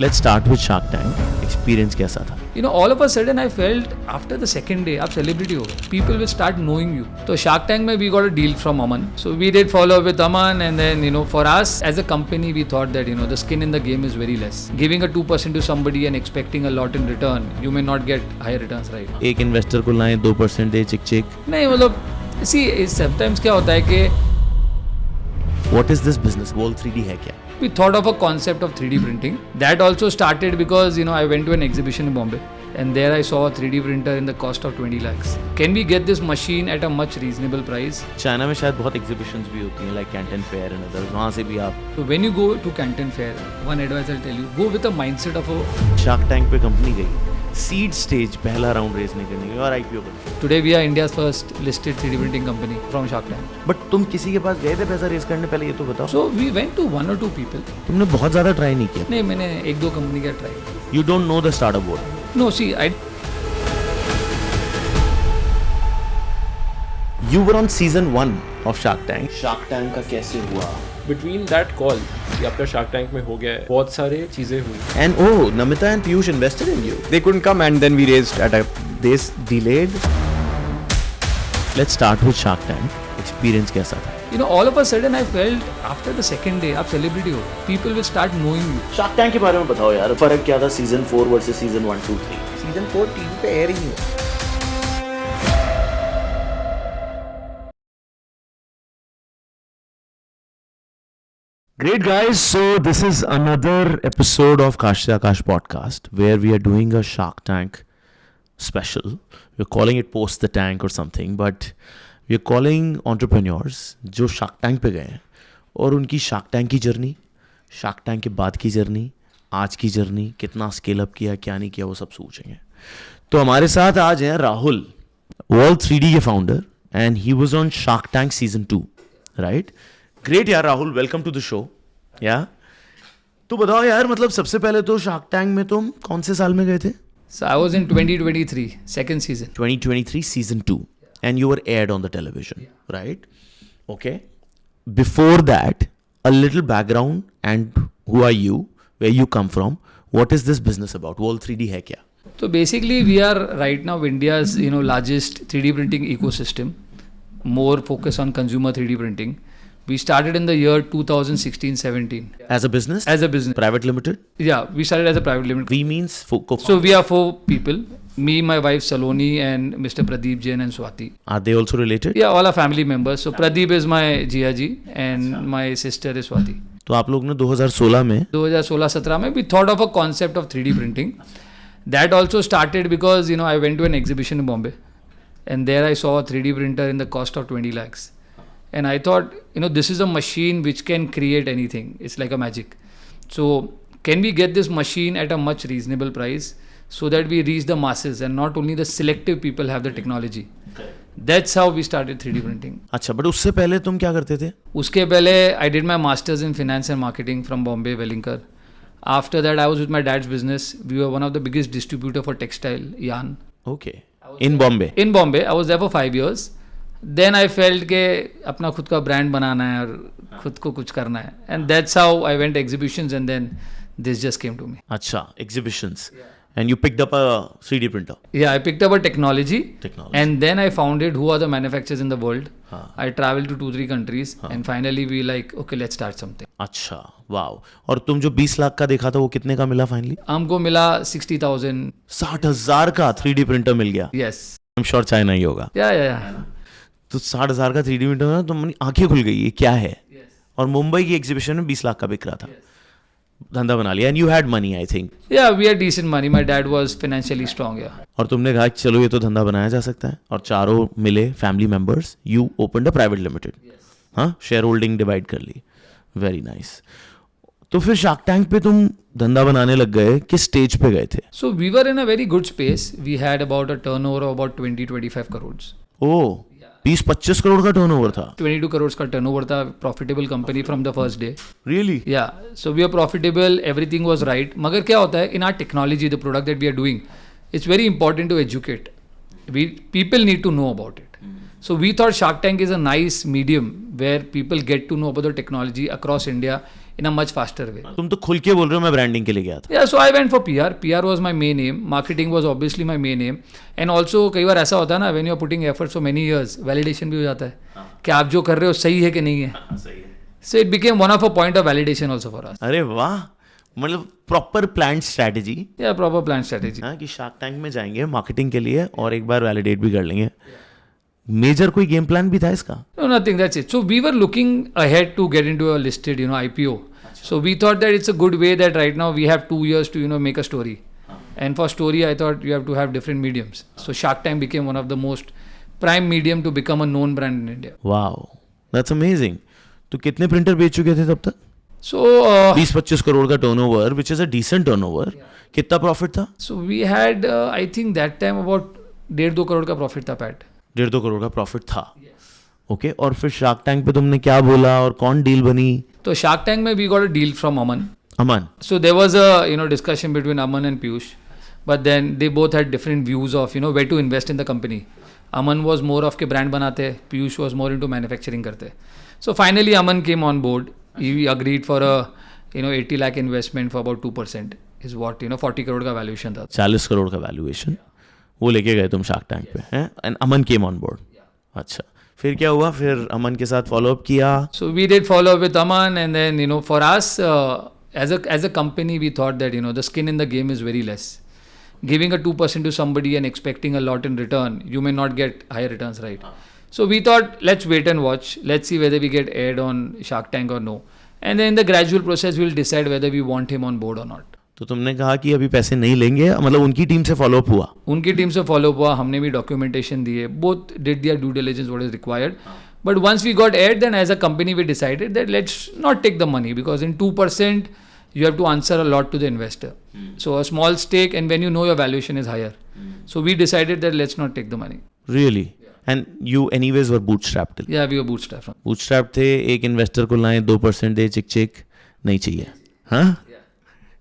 Let's start with Shark Tank. Experience कैसा था? You know, all of a sudden I felt after the second day, आप celebrity हो गए. People will start knowing you. So Shark Tank में we got a deal from Aman. So we did follow up with Aman, and then for us as a company we thought that the skin in the game is very less. Giving a 2% to somebody and expecting a lot in return, you may not get high returns, right? एक investor को लाएं 2% दे चिक चिक. नहीं मतलब see sometimes क्या होता है कि What is this business? Wall 3D है क्या? we thought of a concept of 3D printing. That also started because I went to an exhibition in Bombay. And there I saw a 3D printer in the cost of 20 lakhs. Can we get this machine at a much reasonable price? China में शायद बहुत exhibitions भी होती हैं like Canton Fair and others. वहाँ से भी आप So when you go to Canton Fair, one advice I'll tell you, go with a mindset of a Shark Tank पे कंपनी गई. Seed stage पहला राउंड रेज नहीं करने और IPO करनी. today we are India's first listed 3D printing company from Shark Tank. But तुम किसी के पास गए थे पैसा रेज करने पहले ये तो बताओ. So we went to one or two people. तुमने बहुत ज़्यादा ट्राई नहीं किया. नहीं मैंने एक दो कंपनी का try. You don't know the startup world. No, see, You were on season 1 of Shark Tank. Shark Tank का कैसे हुआ? बिटवीन दैट कॉल कि आपका शार्क टैंक में हो गया है, बहुत सारे चीज़ें हुई. And oh, Namita and Piyush invested in you. They couldn't come and then we raised at a This delayed. Let's start with Shark Tank. Experience कैसा था? all of a sudden I felt after the second day, आप celebrity हो. People will start knowing you. Shark Tank के बारे में बताओ यार. फर्क क्या था season 4 versus season 1, 2, 3? season 4 TV पे एयर ही नहीं हुआ. Great guys, so this is another episode of Kash Se Akash podcast where we are doing a Shark Tank special. We're calling it Post the Tank or something, but we're calling entrepreneurs जो Shark Tank पे गए हैं और उनकी Shark Tank की journey, Shark Tank के बाद की जर्नी, आज की जर्नी, कितना स्केल अप किया, क्या नहीं किया, वो सब सोचेंगे. तो हमारे साथ आज हैं राहुल, Wall 3D के founder, and he was on Shark Tank season 2, right? Great यार Rahul, welcome to the show. या तो बताओ यार, मतलब सबसे पहले तो शार्क टैंक में तुम कौन से साल में गए थे? So I was in 2023, second season. 2023 season 2 and you were aired on the television, right? Okay. Before that, a little background and who are you, where you come from, what is this business about? Wall 3D है क्या? So basically we are right now India's largest 3D printing ecosystem. More focus on consumer 3D printing. We started in the year 2016-17. As a business? As a business. Private limited? Yeah, we started as a private limited. We means So we are 4 people. Me, my wife Saloni and Mr. Pradeep Jain and Swati. Are they also related? Yeah, all are family members. So Pradeep is my Jiaji and my sister is Swati. तो आप लोग ने 2016 में 2016-17 में we thought of a concept of 3D printing. That also started because I went to an exhibition in Bombay and there I saw a 3D printer in the cost of 20 lakhs. And I thought, this is a machine which can create anything. It's like a magic. So can we get this machine at a much reasonable price so that we reach the masses and not only the selective people have the technology. That's how we started 3D printing. अच्छा, but उससे पहले तुम क्या करते थे? उसके पहले I did my masters in finance and marketing from Bombay, Wellinkar. After that I was with my dad's business. We were one of the biggest distributor for textile, yarn. Okay. In Bombay? In Bombay. I was there for 5 years. Then I felt के अपना खुद का brand बनाना है और खुद को कुछ करना है. And that's how I went to exhibitions and then this just came to me. अच्छा, exhibitions. Yeah. And you picked up a 3D printer? Yeah, I picked up a technology. And then I founded who are the manufacturers in the world. I traveled to 2-3 countries and finally we okay, let's start something. अच्छा, वाव. और तुम जो 20 लाख का देखा था वो कितने का मिला फाइनली? हमको मिला 60,000. 60,000 का 3D printer मिल गया? Yes. I'm sure चाइना ही होगा. Yeah. तो 60,000 का 3D printer ना, तो मेरी आंखें खुल गई, ये क्या है? और मुंबई की एग्जीबिशन में 20 लाख का बिक रहा था. धंधा बना लिया. And you had money, I think. Yeah we had decent money. My dad was financially strong. Yeah और तुमने कहा चलो ये तो धंधा बनाया जा सकता है, और चारों मिले family members, you opened a private limited. हाँ, शेयर होल्डिंग डिवाइड कर ली. Very nice. तो फिर शार्क टैंक पे तुम धंधा बनाने लग गए, किस स्टेज पे गए थे? So we were in a very good space. We had about a turnover of about 20-25 crore. Oh, 20-25 crore का टर्नओवर था? 22 करोड़ का टर्नओवर था. Profitable company from the first day. Really? Yeah, so we are profitable, everything was right. मगर क्या होता है, in our technology, the product that we are doing, it's very important to educate. People need to know about it. So we thought Shark Tank is a nice medium where people get to know about the technology across India in a much faster way. तुम तो खुल के बोल रहे हो मैं branding के लिए गया था. Yeah, so I went for PR. PR was my main aim. Marketing was obviously my main aim. And also कई बार ऐसा होता है ना, when you are putting efforts for many years, validation भी हो जाता है कि आप जो कर रहे हो सही है कि नहीं है. So it became one of a point of validation also for us. अरे वाह, मतलब proper plan strategy. Yeah, proper plan strategy. हाँ, कि शार्क टैंक में जाएंगे मार्केटिंग के लिए और एक बार वैलिडेट भी कर लेंगे. मेजर कोई गेम प्लान भी था इसका? No, nothing. That's it. So we were looking ahead to get into a listed, IPO. So we thought that it's a good way that right now we have 2 years to, make a story. And for story, I thought you have to have different mediums. So Shark Tank became one of the most prime medium to become a known brand in India. Wow, that's amazing. तो कितने printer बेच चुके थे तब तक? So 20-25 crore का turnover, which is a decent turnover. कितना profit था? so we had I think that time about 1.5-2 crore का प्रॉफिट था पैट. 1.5-2 करोड़ का प्रॉफिट था. ओके, और फिर शार्क टैंक पे तुमने क्या बोला और कौन डील बनी? तो शार्क टैंक में we got a deal from Aman. Aman. So there was a discussion between Aman and Piyush, but then they both had different views of where to invest in the company. Aman was more of के brand बनाते, Piyush was more into manufacturing करते. So finally Aman came on board. He agreed for a 80 lakh investment for about 2% is what 40 crore का valuation था. 40 करोड़ का valuation वो लेके गए तुम शार्क टैंक पे, हैं? And Aman came on board. अच्छा, फिर क्या हुआ? फिर अमन के साथ फॉलो अप किया? So we did follow up with Aman, and then for us as a company we thought that the skin in the game is very less. Giving a 2% to somebody and expecting a lot in return, you may not get higher returns, right? So we thought let's wait and watch. Let's see whether we get aired on Shark Tank or no. And then in the gradual process we'll decide whether we want him on board or not. तो तुमने कहा कि अभी पैसे नहीं लेंगे, मतलब उनकी टीम से फॉलो अप हुआ? उनकी टीम से फॉलो हुआ, हमने भी डॉक्यूमेंटेशन दिए, both did their due diligence what is required. But once we got it, then as a company we decided that let's not take the money because in 2% you have to answer a lot to the investor. So a small stake, and when you know your valuation is higher. So we decided that let's not take the money. Really? And you anyways were bootstrapped? Yeah, we were bootstrapped from. Bootstrapped थे, एक investor को लाए, 2% दे, चिक चिक, नहीं चाहिए. हाँ?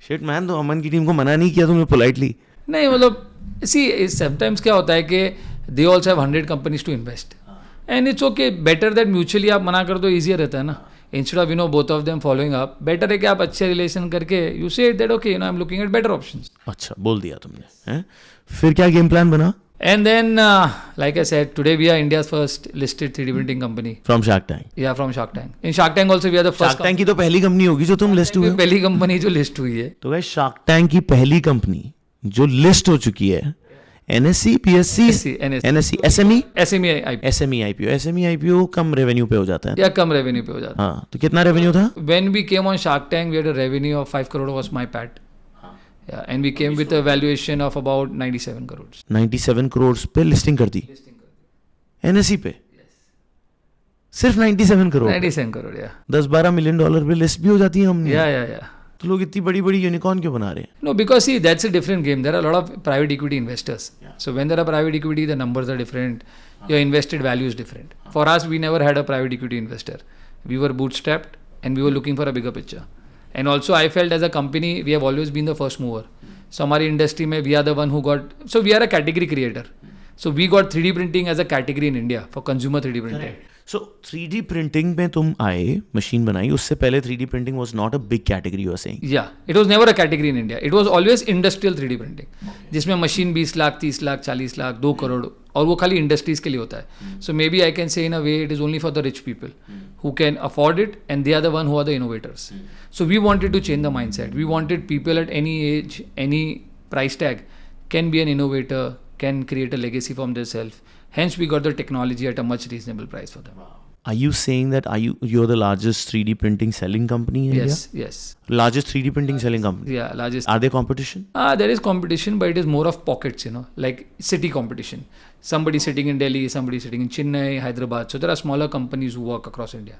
Shit man, तो अमन की टीम को मना नहीं किया तुमने पोलाइटली? नहीं, मतलब see sometimes क्या होता है कि they also have 100 companies to invest. And it's okay, better that mutually आप मना कर दो, easier रहता है ना. Instead of both of them following up, better है कि आप अच्छे रिलेशन करके you say that okay, I'm looking at better options. अच्छा, बोल दिया तुमने, हैं? फिर क्या गेम प्लान बना? And then like I said, today we are India's first listed 3D printing company. From Shark Tank? Yeah, from Shark Tank. In Shark Tank also we are the first. Shark Tank की तो पहली company होगी जो तुम list हुए? पहली company जो list हुई है. तो गाइस, Shark Tank की पहली कंपनी जो लिस्ट हो चुकी है, NSE, PSE, NSE, SME IPO कम रेवेन्यू पे हो जाता है. या कम रेवेन्यू पे हो जाता है. हाँ, तो कितना रेवेन्यू था? When we came on Shark Tank, we had a revenue of 5 crore was my pat. Yeah, and we came with a valuation of about 97 crores. 97 crore पे लिस्टिंग कर दी NSE पे? सिर्फ 97 crore? 97 crore, yeah. 10-12 million dollar पे list भी हो जाती है हमने. Yeah. तो लोग इतनी बड़ी बड़ी यूनिकॉर्न क्यों बना रहे हैं? No, because see, that's a different game. There are a lot of private equity investors. So when there are private equity, the numbers are different. Your invested value is different. For us, we never had a private equity investor. We were bootstrapped and we were looking for a bigger picture. And also I felt as a company, we have always been the first mover. So हमारी industry में we are the one who got, so we are a category creator. So we got 3D printing as a category in India for consumer 3D printing. So 3D printing में तुम आए, machine बनाई, उससे पहले 3D printing was not a big category, you are saying? Yeah, it was never a category in India. It was always industrial 3D printing. जिसमें machine 20 lakh, 30 lakh, 40 lakh, 2 crore, और वो खाली इंडस्ट्रीज के लिए होता है. So maybe I can say in a way it is only for the rich people who can afford it, and they are the one who are the innovators. So we wanted to change the mindset. We wanted people at any age, any price tag can be an innovator, can create a legacy from themselves. Hence we got the technology at a much reasonable price for them. Are you saying that you're the largest 3D printing selling company in India? Yes. Largest 3D printing selling company? Yeah, largest. Are there competition? There is competition, but it is more of pockets, like city competition. Somebody sitting in Delhi, somebody sitting in Chennai, Hyderabad. So there are smaller companies who work across India.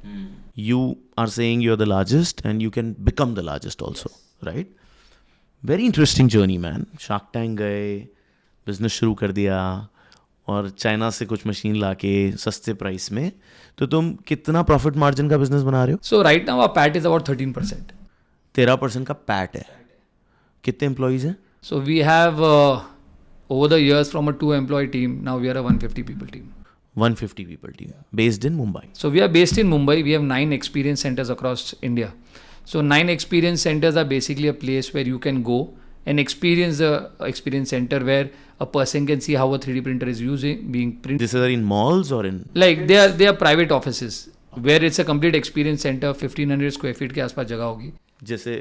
You are saying you're the largest and you can become the largest also, right? Very interesting journey, man. Shark Tank गए, business शुरू कर दिया, और China से कुछ machine लाके सस्ते price में. तो तुम कितना प्रॉफिट मार्जिन का बिजनेस बना रहे हो? So right now our PAT is about 13%. 13% का पैट है. कितने एम्प्लॉइज हैं? So we have over the years from a 2-employee team, now we are a 150 people team. 150 people team based in Mumbai. So we are based in Mumbai. We have 9 experience centers across India. So 9 experience centers are basically a place where you can go and experience the experience center where a person can see how a 3D printer is being printed. This is in malls or in? Like they are private offices where it's a complete experience center. 1500 square feet के आसपास जगह होगी. जैसे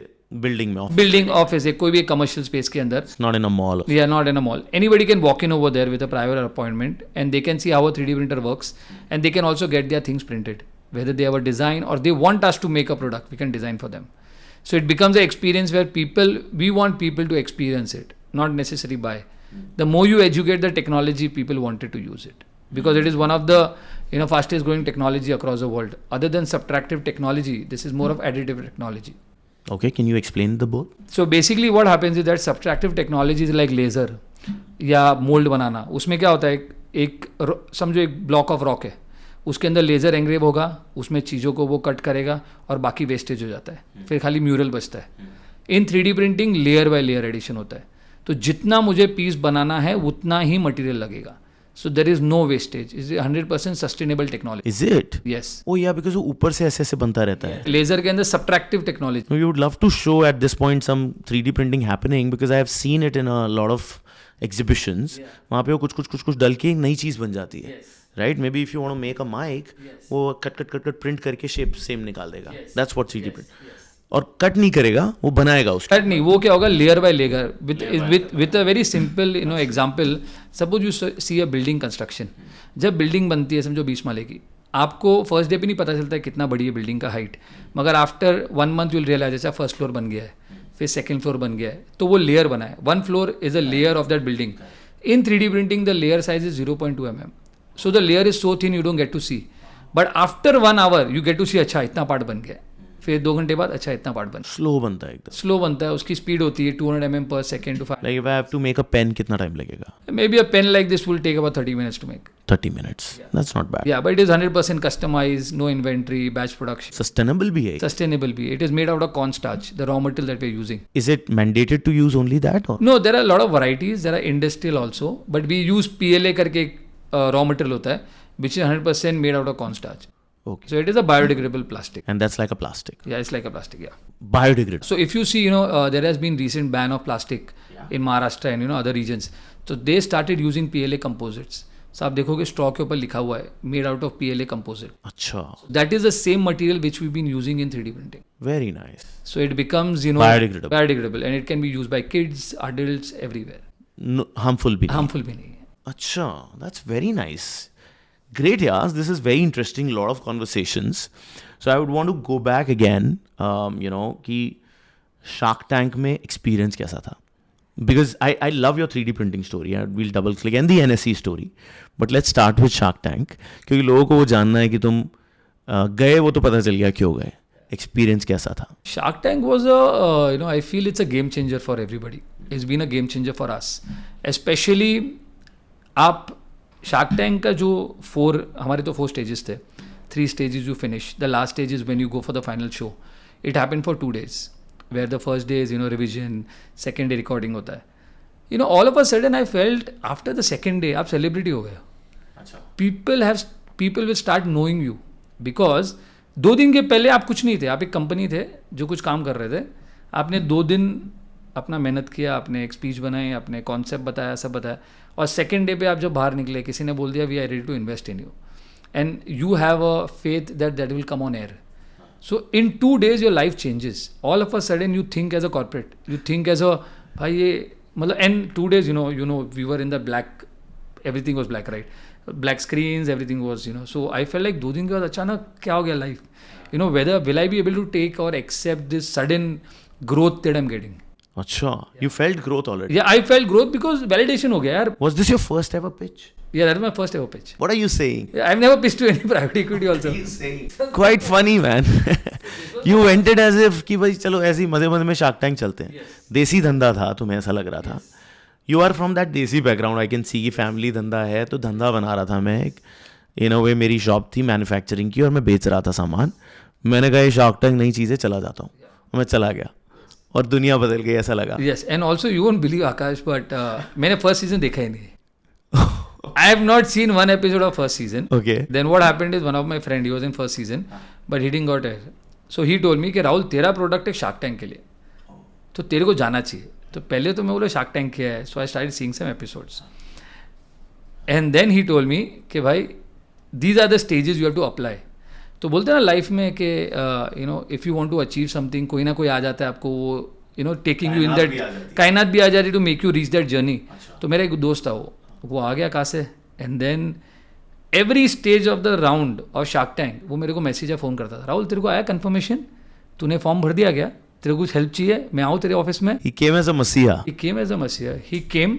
building में office. Building office है कोई भी commercial space के अंदर. It's not in a mall. We are not in a mall. Anybody can walk in over there with a private appointment and they can see how a 3D printer works and they can also get their things printed. Whether they have a design or they want us to make a product, we can design for them. So it becomes an experience where we want people to experience it, not necessarily buy. The more you educate the technology, people wanted to use it because it is one of the fastest growing technology across the world. Other than subtractive technology, this is more of additive technology. Okay, can you explain the both? So basically what happens is that subtractive technology is like laser या mold बनाना. उसमें क्या होता है एक समझो एक block of rock है उसके अंदर लेज़र एंग्रेव होगा उसमें चीज़ों को वो कट करेगा और बाकी वेस्टेज हो जाता है फिर खाली म्यूरल बचता है. In 3D printing layer by layer addition होता है तो जितना मुझे पीस बनाना है उतना ही मटेरियल लगेगा. So there is no wastage. It's 100% sustainable technology. Is it? Yes. Oh yeah, because वो ऊपर से ऐसे बनता रहता है. लेज़र के अंदर subtractive technology. We would love to show at this point some 3D printing happening because I have seen it in a lot of exhibitions. वहाँ पे वो कुछ डल के एक नई चीज़ बन जाती है. Right? Maybe if you want to make a mic, वो कट print करके shape same निकाल देगा. That's what 3D print. और कट नहीं करेगा वो बनाएगा उसको. कट नहीं वो क्या होगा layer by layer with a very simple example. Suppose you see a building construction. जब बिल्डिंग बनती है समझो 20 माले की आपको फर्स्ट डे पे नहीं पता चलता है कितना बड़ी है बिल्डिंग का हाइट मगर after 1 month you will realise अच्छा फर्स्ट फ्लोर बन गया है फिर सेकंड फ्लोर बन गया है तो वो लेयर बना है. 1 floor is a layer of that building. In 3D printing the layer size is 0.2 mm. So the layer is so thin you don't get to see but after 1 hour you get to see अच्छा इतना part बन गया. फिर 2 घंटे बाद अच्छा इतना part बनता है. स्लो बनता है एकदम. स्लो बनता है उसकी स्पीड होती है 200 mm per second to 5. Like if I have to make a pen कितना टाइम लगेगा? Maybe a pen like this will take about 30 minutes to make. 30 minutes. That's not bad. Yeah, but it is 100% customized, no inventory, batch production. Sustainable भी है. Sustainable भी. It is made out of cornstarch, the raw material that we are using. Is it mandated to use only that or? No, there are a lot of varieties. There are industrial also, but we use PLA करके raw material होता है, which is 100% made out of cornstarch. Okay. So it is a biodegradable plastic. And that's like a plastic. Yeah, it's like a plastic. Yeah. Biodegradable. So if you see, there has been recent ban of plastic in Maharashtra and other regions. So they started using PLA composites. So आप देखोगे straw के ऊपर लिखा हुआ है made out of PLA composite. अच्छा. That is the same material which we've been using in 3D printing. Very nice. So it becomes biodegradable and it can be used by kids, adults, everywhere. No, harmful भी नहीं. Harmful भी नहीं है. अच्छा, that's very nice. Great, Yas. This is very interesting. Lot of conversations. So I would want to go back again. कि Shark Tank में experience कैसा था? Because I love your 3D printing story. We'll double click and the NSE story. But let's start with Shark Tank. क्योंकि लोगों को वो जानना है कि तुम गए वो तो पता चल गया क्यों गए. Experience कैसा था? Shark Tank was I feel it's a game changer for everybody. It's been a game changer for us. Especially आप शार्क टैंक का जो हमारे तो 4 stages थे. 3 stages you finish. The last stage is when you go for the final show. It happened for 2 days. Where the first day is revision, second day recording होता है. All of a sudden I felt after the second day आप celebrity हो गए. People will start knowing you because 2 दिन के पहले आप कुछ नहीं थे. आप एक कंपनी थे जो कुछ काम कर रहे थे. आपने 2 दिन अपना मेहनत किया आपने एक स्पीच बनाई आपने कॉन्सेप्ट बताया सब बताया और सेकेंड डे पे आप जब बाहर निकले किसी ने बोल दिया we are ready to invest in you and you have a faith that will come on air. So in 2 days your life changes. All of a sudden you think as a corporate you think as a भाई ये मतलब and 2 days we were in the black everything was black right black screens everything was so I felt like 2 दिन के बाद अचानक क्या हो गया life whether will I be able to take और accept this sudden growth that I'm getting. Acha, you felt growth already? Yeah, I felt growth because validation हो गया यार. Was this your first ever pitch? Yeah, that was my first ever pitch. What are you saying? Yeah, I've never pitched to any private equity also. What are you saying? Quite funny, man. You went it as if कि भाई चलो ऐसे ही मजे मजे में shark tank चलते हैं. देसी धंधा था तुम्हें ऐसा लग रहा था. You are from that देसी background. I can see कि फैमिली धंधा है तो धंधा बना रहा था मैं. In a way मेरी शॉप थी मैन्युफैक्चरिंग की और मैं बेच रहा था सामान. मैंने कहा ये शार्क टैंक नई चीज़ें चला जाता हूँ और मैं चला गया और दुनिया बदल गई ऐसा लगा. Yes, and also you won't believe Akash, but मैंने फर्स्ट सीजन देखा ही नहीं. I have not seen one episode of first season. Okay. Then what happened is one of my friend he was in first season, but he didn't got it. So he told me कि राहुल तेरा product है shark tank के लिए, तो तेरे को जाना चाहिए. तो पहले तो मैं बोला शार्क टैंक क्या है, so I started seeing some episodes and then he told me कि भाई these are the stages you have to apply. तो बोलते हैं ना लाइफ में कि you know if you want to achieve something, कोई ना कोई आ जाता है आपको, वो you know taking you in that, कायनात भी आ जाती to make you reach that journey. तो मेरा एक दोस्त था, वो आ गया कहाँ से, and then every stage of the round of Shark Tank वो मेरे को मैसेज या फ़ोन करता था, राहुल तेरे को आया कन्फर्मेशन, तूने फॉर्म भर दिया क्या, तेरे को कुछ हेल्प चाहिए, मैं आऊँ तेरे ऑफिस में. He came as a messiah. He came as a messiah. He came,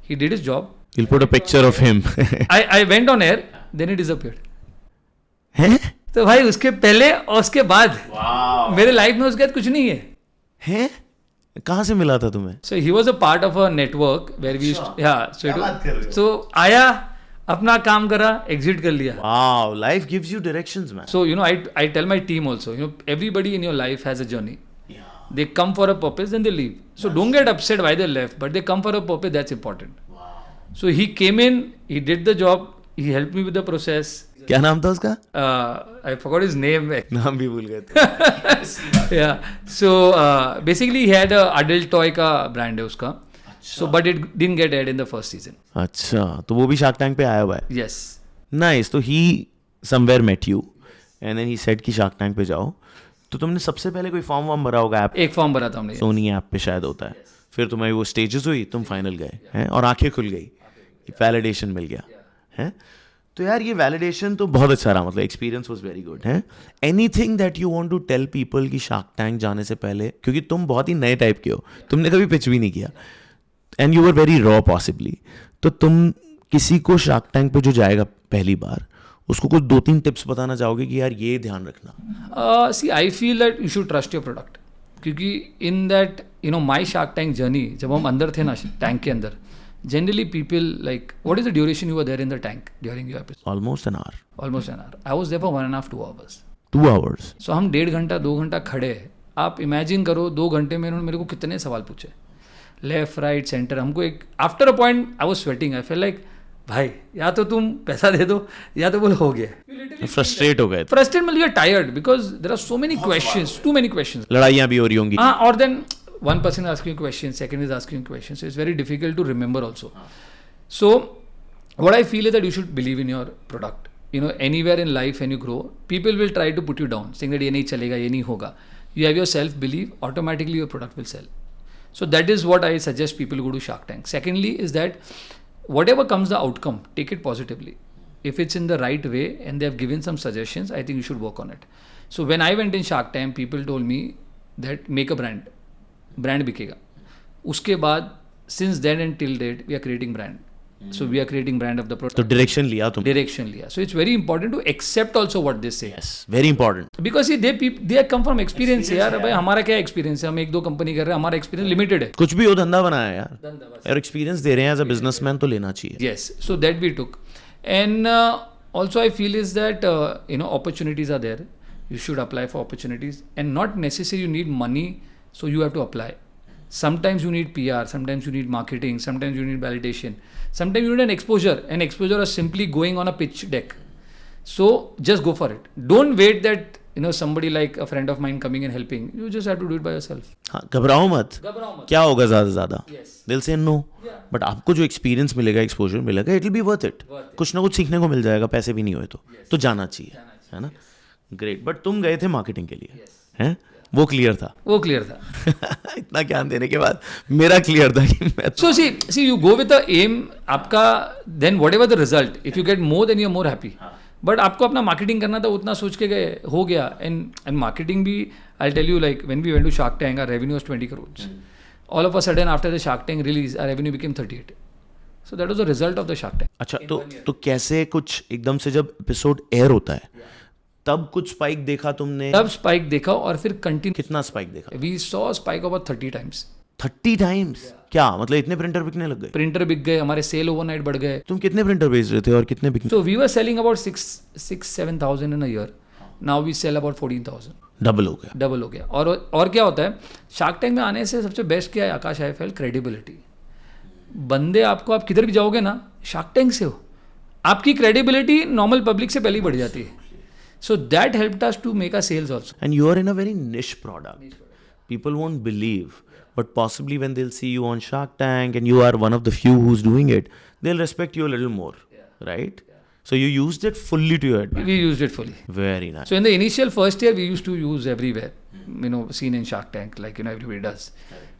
he did his job. You'll put a picture of him. I went on air, then he disappeared. हैं? तो भाई उसके पहले और उसके बाद मेरे लाइफ में उसके बाद कुछ नहीं है. हैं? कहाँ से मिला था तुम्हें? So he was a part of a network where we used, yeah. So क्या बात कर रहे हो? so आया, अपना काम करा, एग्जिट कर लिया. Wow, life gives you directions, man. So you know, I tell my team also, you know, everybody in your life has a journey. They come for a purpose, then they leave. So don't get upset why they left, but they come for a purpose. That's important. So he came in, he did the job, he helped me with the process. क्या नाम था उसका? I forgot his name. नाम भी भूल गए थे. Yeah. So basically he had a adult toy का brand है उसका. So but it didn't get aired in the first season. अच्छा, तो वो भी शार्क टैंक पे आया हुआ है. Yes. नाइस. तो he somewhere met you and then he said कि शार्क टैंक पे जाओ. तो तुमने सबसे पहले कोई फॉर्म वॉर्म भरा होगा ऐप, एक फॉर्म भरा था हमने. सोनी ऐप पे शायद होता है. फिर तुम्हारी वो स्टेजेस हुई, तुम फाइनल गए हैं और आंखें खुल गई, वैलिडेशन मिल गया है. तो यार ये वैलिडेशन तो बहुत अच्छा रहा, मतलब एक्सपीरियंस वाज वेरी गुड है. Anything that you want to tell people कि शार्क टैंक जाने से पहले, क्योंकि तुम बहुत ही नए टाइप के हो, तुमने कभी पिच भी नहीं किया and you were very raw possibly, तो तुम किसी को शार्क टैंक पे जो जाएगा पहली बार उसको कुछ 2-3 टिप्स बताना चाहोगे कि यार ये ध्यान रखना? See, I feel that you should trust your product. क्योंकि in that, you know, my Shark Tank journey, जब हम अंदर थे ना टैंक के अंदर, generally people like, what is the duration you were there in the tank during your episode? Almost an hour. Almost an hour. I was there for 1.5 2 hours. 2 hours. So हम 1.5 घंटा 2 घंटा खड़े हैं. आप इमेजिन करो 2 घंटे में उन्होंने मेरे को कितने सवाल पूछे, लेफ्ट राइट सेंटर. हमको एक after a point I was sweating. I felt like भाई या तो तुम पैसा दे दो या तो बोलो हो गया. फ्रस्ट्रेट हो गए. फ्रस्ट्रेट मतलब you are tired because there are so many questions, too many questions. लड़ाइयाँ भी हो रही होंगी. हाँ, और then one person is asking questions, second is asking questions, so it's very difficult to remember also. So what I feel is that you should believe in your product. You know, anywhere in life when you grow, people will try to put you down, saying that ये नहीं चलेगा, ये नहीं होगा. You have your self belief, automatically your product will sell. So that is what I suggest people go to Shark Tank. Secondly is that whatever comes the outcome, take it positively. If it's in the right way and they have given some suggestions, I think you should work on it. So when I went in Shark Tank, people told me that make a brand. Brand बिकेगा. उसके बाद since then and till date we are creating brand. So we are creating brand of the product. तो direction लिया तुम. Direction लिया. So it's very important to accept also what they say. Yes, very important. Because they come from experience है यार. भाई हमारा क्या experience है, हम 1-2 कंपनी कर रहे हैं, हमारा एक्सपीरियंस लिमिटेड है. कुछ भी हो, धंधा बनाया यार, और एक्सपीरियंस दे रहे हैं एज अ बिजनेसमैन तो लेना चाहिए. Yes, so that we took. And also I feel is that you know, opportunities are there. You should apply for opportunities, and not necessarily you need money, so you have to apply. Sometimes you need PR, sometimes you need marketing, sometimes you need validation, sometimes you need an exposure. An exposure is simply going on a pitch deck. So just go for it. Don't wait that, you know, somebody like a friend of mine coming and helping. You just have to do it by yourself. हाँ, घबराओ मत. क्या होगा ज़्यादा से ज़्यादा, दिल से नो. बट आपको जो एक्सपीरियंस मिलेगा, एक्सपोजर मिलेगा, it will be worth it. कुछ ना कुछ सीखने को मिल जाएगा, पैसे भी नहीं हुए तो जाना चाहिए, है ना. ग्रेट. बट तुम गए थे मार्केटिंग के लिए, हैं? वो क्लियर था. वो क्लियर था. इतना ज्ञान देने के बाद मेरा क्लियर था कि मैं So see you go with the aim आपका, then whatever the result, if you get more then you're more happy. But आपको अपना मार्केटिंग करना था, उतना सोच के गए, हो गया. एंड मार्केटिंग भी I'll tell you, like when we went to Shark Tank, our revenue was 20 crores. All of a sudden after the Shark Tank release, our revenue became 38. So that was the result of the Shark Tank. अच्छा, तो कैसे कुछ एकदम से जब episode air होता है तब कुछ स्पाइक देखा तुमने? तब स्पाइक देखा और फिर कंटिन्यू. कितना स्पाइक देखा? We saw spike over 30 times. 30 times? क्या मतलब इतने प्रिंटर बिकने लग गए? प्रिंटर बिक गए, हमारे सेल ओवरनाइट बढ़ गए. तुम कितने प्रिंटर बेच रहे थे और कितने बिकने? So we were selling about 6,000-7,000 in a year. Now we sell about 14,000. Double हो गया. डबल हो गया. और क्या होता है शार्क टैंक में आने से सबसे बेस्ट क्या है आकाश, आई फेल क्रेडिबिलिटी. बंदे आपको, आप किधर भी जाओगे ना, शार्क टैंक से हो, आपकी क्रेडिबिलिटी नॉर्मल पब्लिक से पहले ही बढ़ जाती है. So that helped us to make our sales also. And you are in a very niche product. People won't believe, but possibly when they'll see you on Shark Tank and you are one of the few who's doing it, they'll respect you a little more, right? So you used it fully to your advantage. We used it fully. Very nice. So in the initial first year, we used to use everywhere, seen in Shark Tank, like, everybody does.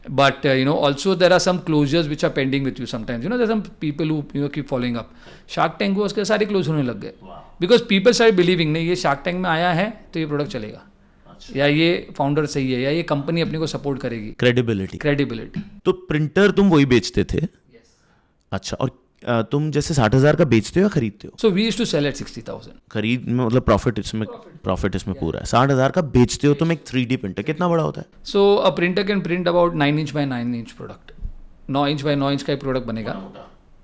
But, also there are some closures which are pending with you sometimes. There's some people who, keep following up. Shark Tank को उसके सारे close होने लग गए. Because people started believing, नहीं ये Shark Tank में आया है तो ये product चलेगा. या ये फाउंडर सही है, या ये कंपनी अपने को सपोर्ट करेगी. क्रेडिबिलिटी. तो प्रिंटर तुम वही बेचते थे? अच्छा, और तुम जैसे 60,000 का बेचते हो या खरीदते हो? So we used to sell at 60,000. खरीद में मतलब प्रॉफिट इसमें पूरा है. 60,000 का बेचते हो तुम एक 3D प्रिंटर, कितना बड़ा होता है? So a printer can print about 9 inch by 9 inch product. 9 inch by 9 inch का एक प्रोडक्ट बनेगा.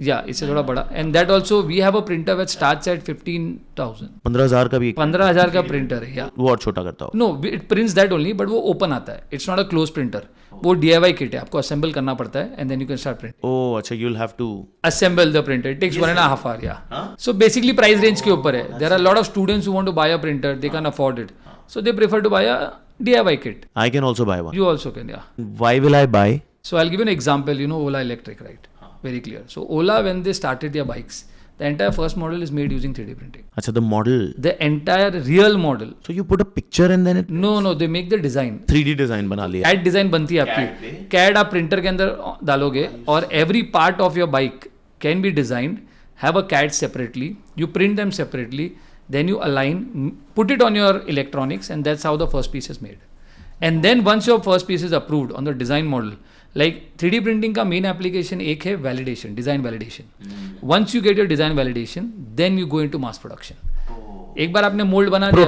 या इससे थोड़ा बड़ा. And that also we have a printer which starts at 15,000. 15,000 का भी? 15,000 का प्रिंटर है. या वो और छोटा करता हो? No, it prints that only, but वो ओपन आता है. It's not a close printer. वो DIY किट है, आपको असेंबल करना पड़ता है and then you can start print. Oh अच्छा, you will have to assemble the printer. It takes 1.5 hours. Yeah. So basically price range के ऊपर है. There are a lot of students who want to buy a printer, they can't afford it, so they prefer to buy a DIY kit. I can also buy one. You also can. Yeah. Why will I buy? So I'll give you an example. Ola Electric, right? Very clear. So Ola, when they started their bikes, the entire first model is made using 3D printing. अच्छा, the model. The entire real model. So you put a picture and then it No, they make the design. 3D design बना लिया. CAD design बनती है आपकी. CAD आप printer के अंदर डालोगे और every part of your bike can be designed, have a CAD separately, you print them separately, then you align, put it on your electronics, and that's how the first piece is made. And then once your first piece is approved on the design model, like 3D printing का main application एक है validation, design validation. Once you get your design validation, then you go into mass production. एक बार आपने mould बना दिया,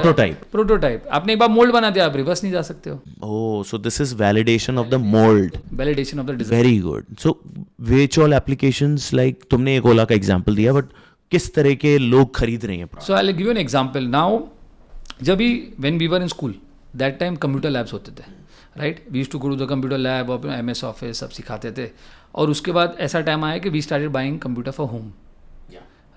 prototype आपने एक बार mould बना दिया, आप रिवर्स नहीं जा सकते हो. Oh, so this is validation of the mold. Validation of the design. Very good. So which all applications, like तुमने एक ओला का एग्जांपल दिया, बट किस तरह के लोग खरीद रहे हैं? So I'll give you an example. Now, जब भी when we were in school, that time computer labs होते थे, right? We used to go to the computer lab, और MS Office सब सिखाते थे. और उसके बाद ऐसा टाइम आया कि we started buying computer for home.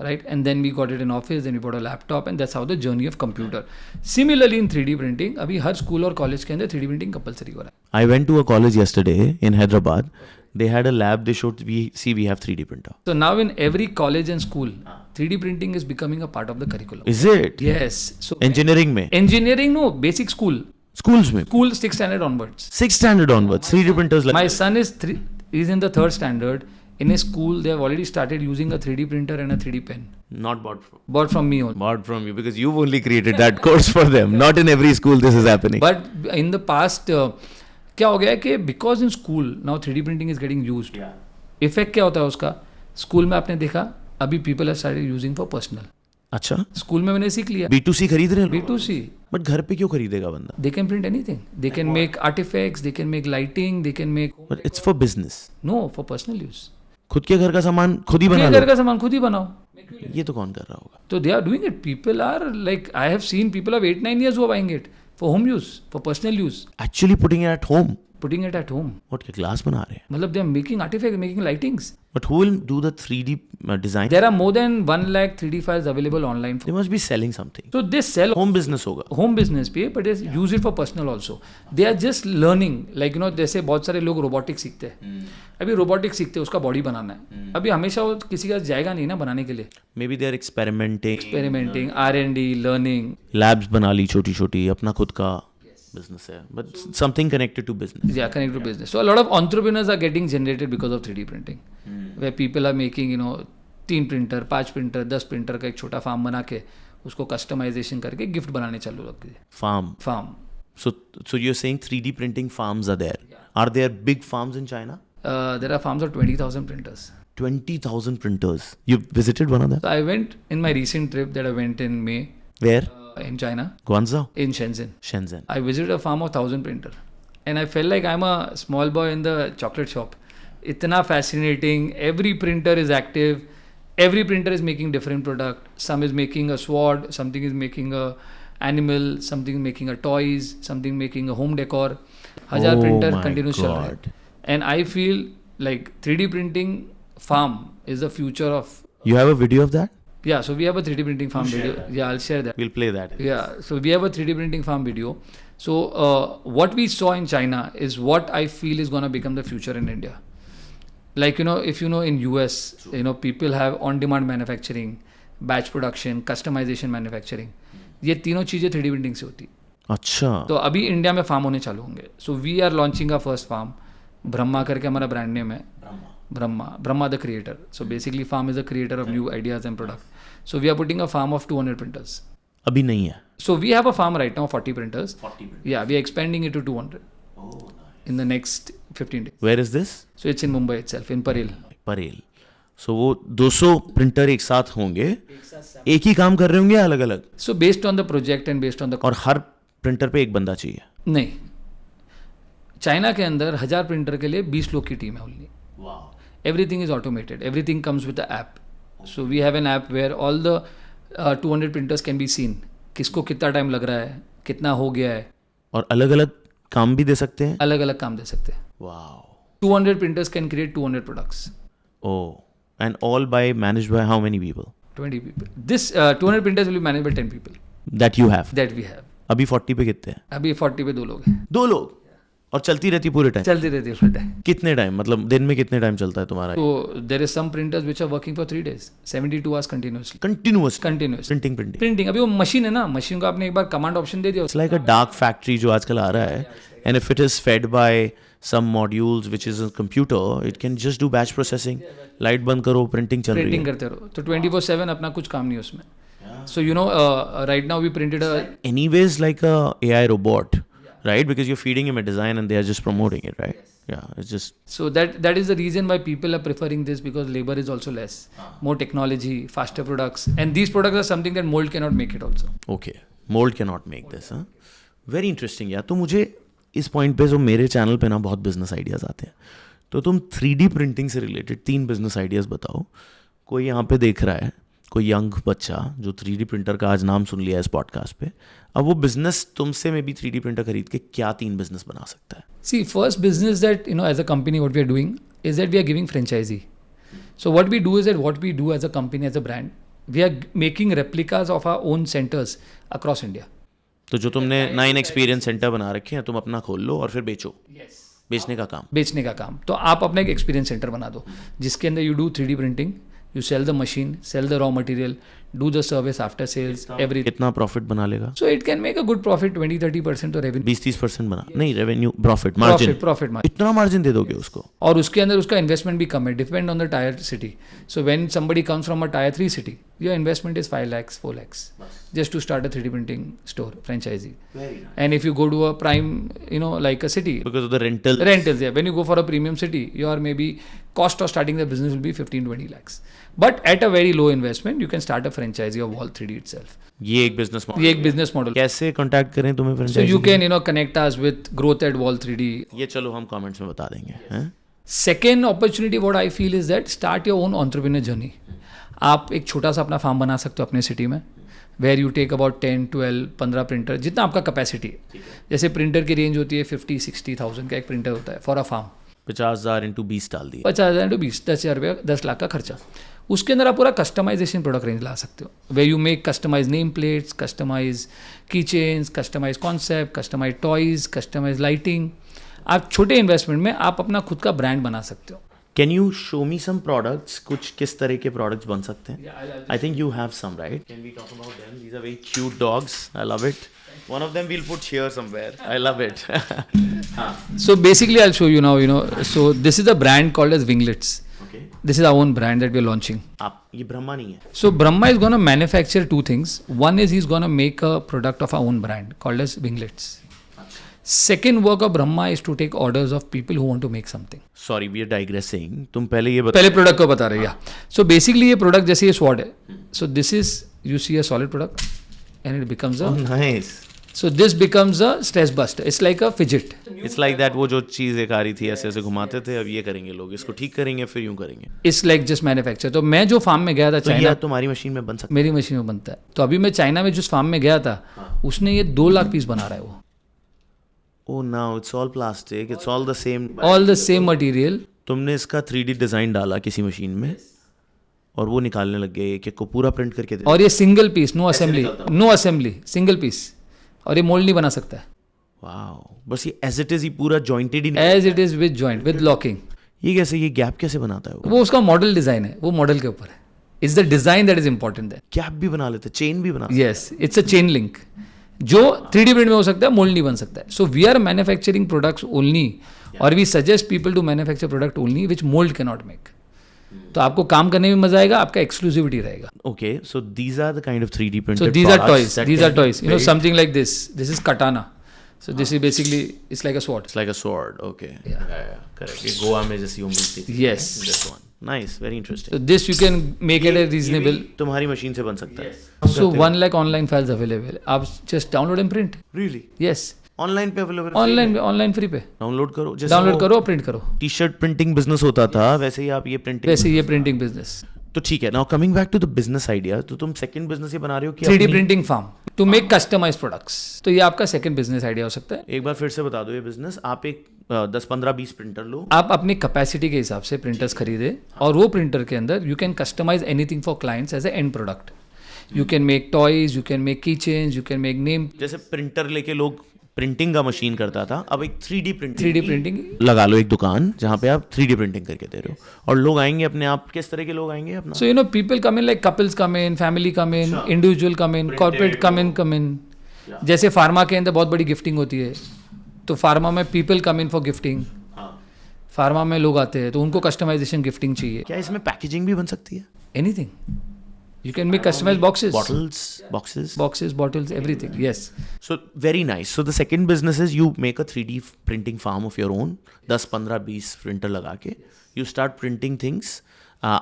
Right? And then we got it in office, then we bought a laptop, and that's how the journey of computer. Similarly in 3D printing, अभी हर school और college के अंदर 3D printing compulsory हो रहा है. I went to a college yesterday in Hyderabad. They had a lab. They showed we have 3D printer. So now in every college and school, 3D printing is becoming a part of the curriculum. Is it? Yes. So Engineering में? Engineering, no, basic school. Schools में? School 6th standard onwards. 6th standard onwards. 3D printers. Like My son is in the 3rd standard. In his school, they have already started using a 3D printer and a 3D pen. Not bought from. Bought from me only. Bought from you, because you've only created that course for them. Not in every school this is happening. But in the past, क्या हो गया है कि because in school now 3D printing is getting used. Effect क्या होता है उसका? School में आपने देखा, अभी people have started using for personal. अच्छा. स्कूल में मैंने सीख लिया. B2C खरीद रहे हैं? B2C. बट घर पे क्यों खरीदेगा बंदा? They can print anything. They can make artifacts. They can make lighting. They can make. But it's for business. No, for personal use. खुद के घर का सामान खुद ही बना घर का सामान खुद ही बनाओ. ये तो कौन कर रहा होगा? So they are doing it. People are like, I have seen people of 8-9 years who are buying it for home use, for personal use. Actually putting it at home. Putting it at home. What के glass बना रहे हैं? मतलब they are making artifacts, making lightings. But who will do the 3D design? There are more than 1 lakh 3D files available online. They must be selling something. So they sell Home business होगा. Home business भी है, but they use it for personal also. They are just learning. Like जैसे बहुत सारे लोग robotics सीखते हैं. अभी robotics सीखते हैं, उसका बॉडी बनाना है. अभी हमेशा वो किसी का जाएगा नहीं ना बनाने के लिए. Maybe they are experimenting. R&D, learning. Labs बना ली छोटी-छोटी, अपना खुद का business है, but something connected to business. Yeah, connected to business. So a lot of entrepreneurs are getting generated because of 3D printing, where people are making 3 printer, 5 printer, 10 printer का एक छोटा farm बना के उसको कस्टमाइजेशन करके gift बनाने चालू लग गए. Farm. So you're saying 3D printing farms are there? Yeah. Are there big farms in China? There are farms of 20,000 printers. 20,000 printers. You visited one of them? So I went in my recent trip that I went in May. Where? In China. Guangzhou? In Shenzhen. I visited a farm of 1,000 printer, and I felt like I'm a small boy in the chocolate shop. Itna fascinating. Every printer is active. Every printer is making different product. Some is making a sword. Something is making a animal. Something is making a toys. Something making a home decor. 1000 printer continues चल रहा है. And I feel like 3D printing farm is the future of. You have a video of that? Yeah, so we have a 3D printing farm video. Yeah, I'll share that. We'll play that. Yeah, so we have a 3D printing farm video. So what we saw in China is what I feel is going to become the future in India. Like, if in US, people have on-demand manufacturing, batch production, customization manufacturing. ये तीनों चीज़ें 3D printing से होती. अच्छा. तो अभी India में farm होने चालू होंगे. So we are launching a first farm. Brahma करके हमारा ब्रांड नेम है. Brahma the creator. So basically farm is the creator of new ideas and products. So we are putting a farm of 200 printers. अभी नहीं है. So we have a farm right now of 40 printers. 40 printers. Yeah, we are expanding it to 200. Oh, nice. In the next 15 days. Where is this? So it's in Mumbai itself, in Parel. Parel. So वो 200 printer एक साथ होंगे, एक ही काम कर रहे होंगे अलग अलग. So based on the project and based on the. और हर प्रिंटर पे एक बंदा चाहिए. नहीं, चाइना के अंदर 1000 प्रिंटर के लिए 20 लोग की टीम है only. Everything is automated. Everything comes with the app. So we have an app where all the 200 printers can be seen. किसको कितना टाइम लग रहा है, कितना हो गया है. और अलग अलग काम भी दे सकते हैं. अलग अलग काम दे सकते हैं. Wow. 200 printers can create 200 products. Oh, and all managed by how many people? 20 people. This 200 printers will be managed by 10 people. That you have. That we have. अभी 40 पे कितने हैं? अभी 40 पे 2 लोग हैं. 2 लोग. और चलती रहती पूरे टाइम. चलती रहती है फुल टाइम. कितने टाइम, मतलब दिन में कितने टाइम चलता है तुम्हारा? तो there is some printers which are working for 3 days, 72 hours continuously. Continuous printing. अभी वो मशीन है ना, मशीन को आपने एक बार कमांड ऑप्शन दे दिया. It's like a dark factory जो आजकल आ रहा है. And if it is fed by some modules which is a computer, it can just do batch processing. Light बंद करो, प्रिंटिंग चल रही है. प्रिंटिंग करते रहो. तो 24/7 अपना कुछ काम नहीं है उसमें. So right now we printed a. Anyways, like a AI robot. Right, because you're feeding him a design and they are just promoting it, right? Yeah, it's just. So that is the reason why people are preferring this, because labor is also less, more technology, faster products, and these products are something that mold cannot make it also. Okay, mold cannot make this, huh? Very interesting यार. तो मुझे इस point पे जो मेरे channel पे ना बहुत बिजनेस आइडियाज आते हैं, तो तुम 3D प्रिंटिंग से रिलेटेड 3 बिजनेस आइडियाज बताओ. कोई यहाँ पे देख रहा है, कोई यंग बच्चा जो 3D प्रिंटर का आज नाम सुन लिया है इस पॉडकास्ट पे, अब वो बिजनेस तुमसे में भी 3D प्रिंटर खरीद के क्या 3 बिजनेस बना सकता है? See, first business that as a company what we are doing is that we are giving franchisee. So what we do is that what we do as a company, as a brand, we are making replicas of our own centers across India. तो जो तुमने 9 experience centre बना रखे हैं, तुम अपना खोल लो और फिर बेचो. बेचने का काम. तो आप अपना एक एक्सपीरियंस सेंटर बना दो जिसके अंदर you do 3D printing, you sell the machine, sell the raw material, do the service after sales, everything. कितना प्रॉफिट बना लेगा? So it can make a good profit, 20-30% तो revenue. 20-30% बना. नहीं, revenue, profit margin. Profit margin. इतना margin they दोगे उसको? और उसके अंदर उसका इन्वेस्टमेंट भी कम है, depend on the tyre city. So when somebody comes from a tier 3 city, your investment is 5 lakhs, 4 lakhs just to start a 3D printing store, franchisee. Very nice. And if you go to a prime, like a city, because of the rentals, yeah. When you go for a premium city, your maybe cost of starting the business will be 15-20 lakhs. But at a very low investment, you can start a franchisee of Wall 3D itself. ये एक business model. कैसे contact करें तुम्हें franchise? So you can connect us with growth at Wall 3D. ये चलो हम comments में बता देंगे, हैं? Second opportunity what I feel is that start your own entrepreneur journey. आप एक छोटा सा अपना फार्म बना सकते हो अपने सिटी में, where you take about 10, 12, 15 printer, जितना आपका कैपेसिटी है. जैसे प्रिंटर की रेंज होती है 50-60,000 का एक प्रिंटर होता है फॉर अ फार्म. 50,000 into 20 डाल दिए. 50,000 into 20, 10,000 रुपया, 10 लाख का खर्चा. उसके अंदर आप पूरा कस्टमाइजेशन प्रोडक्ट रेंज ला सकते हो, where you make customize name plates, customize key chains, customize concept, customize toys, customize lighting. आप छोटे इन्वेस्टमेंट में आप अपना खुद का ब्रांड बना सकते हो. Can you show me some products? कुछ किस तरह के products बन सकते हैं? I think you have some, right? Can we talk about them? These are very cute dogs. I love it. One of them we'll put here somewhere. I love it. So basically, I'll show you now. So this is a brand called as Winglets. Okay. This is our own brand that we're launching. ये ब्रह्मा नहीं है. So Brahma is gonna manufacture 2 things. One is he's gonna make a product of our own brand called as Winglets. Second work of Brahma is to take orders of people who want to make something. Sorry, we are digressing. तुम पहले ये बता. पहले product को बता रहे हैं. So basically ये प्रोडक्ट जैसे ये स्वॉर्ड है. So this is, you see a solid product and it becomes a. Oh, nice. So this becomes a stress buster. It's like a fidget. It's like that. वो जो चीज़ एक आ रही थी ऐसे ऐसे घुमाते थे, अब ये करेंगे लोग, इसको ठीक करेंगे फिर यूं करेंगे. It's like just manufacture. तो मैं जो फार्म में गया था चाइना, तुम्हारी मशीन में बन सकता है? मेरी मशीन में बनता है. तो अभी मैं चाइना में जिस फार्म में गया था, उसने ये 2 लाख पीस बना रहा है वो. Oh no, it's all plastic. It's all the same. All the same material. तुमने इसका 3D डिज़ाइन डाला किसी मशीन में और वो निकालने लग गए कि को पूरा प्रिंट करके दे और ये single piece, no assembly, single piece, और ये मोल्ड नहीं बना सकता है, वाओ, बस ये एज इट इज ही पूरा जॉइंटेड ही as it is with joint with locking. ये कैसे, ये गैप कैसे बनाता है वो? वो उसका मॉडल डिजाइन है, वो मॉडल के ऊपर है। It's the design that is important then. Gap भी बना लेते, चेन भी बना yes, it's a chain link जो 3D प्रिंट में हो सकता है, मोल्ड नहीं बन सकता है। So we are manufacturing products only, और we suggest people to manufacture product only which mould can not make. तो आपको काम करने में मजा आएगा, आपका एक्सक्लूसिविटी रहेगा। Okay, so these are the kind of 3D printed So these are products toys. that These can are be toys. You know, made- something like this. This is katana. So this is basically, it's like a sword. It's like a sword. Okay. Yeah. Correct. ये गोवा में जैसी वो मिलती थी. Yes. This one. Nice. Very interesting. So this you can make it a reasonable. तुम्हारी machine से बन सकता है. So 1 lakh online files available. आप just download and print. Really? Yes. Online पे available? Online free पे. डाउनलोड करो. जैसे डाउनलोड करो, प्रिंट करो। टी शर्ट प्रिंटिंग बिजनेस होता था, वैसे ही आप ये प्रिंटिंग. वैसे ये प्रिंटिंग बिजनेस। तो ठीक है. Now coming back to the business idea, तो तुम सेकंड बिजनेस ये बना रहे हो कि 3D printing farm to make customise products. तो ये आपका सेकंड बिजनेस आइडिया हो सकता है। एक बार फिर से बता दो ये बिजनेस. आप एक 10, 15, 20 प्रिंटर लो. आप अपनी कैपेसिटी के हिसाब से प्रिंटर्स खरीदे, और वो प्रिंटर के अंदर you can customize anything for clients as a end product. You can make toys, you can make key chains, you can make name. जैसे प्रिंटर लेके लोग प्रिंटिंग का मशीन करता था, अब एक 3D प्रिंटिंग लगा लो एक दुकान जहाँ पे आप 3D प्रिंटिंग करके दे रहे हो, और लोग आएंगे अपने आप. किस तरह के लोग आएंगे अपना? So, you know, people come in like couples come in, family come in, individual come in, corporate come in. जैसे फार्मा के अंदर बहुत बड़ी गिफ्टिंग होती है, तो फार्मा में people come in for gifting. Pharma में लोग आते हैं तो उनको कस्टमाइजेशन गिफ्टिंग चाहिए। क्या इसमें पैकेजिंग भी बन सकती है? Anything. You can make customized boxes. Boxes, bottles, everything. Yes. So very nice. So the second business is you make a 3D printing farm of your own. 10, 15, 20 printer लगा के you start printing things,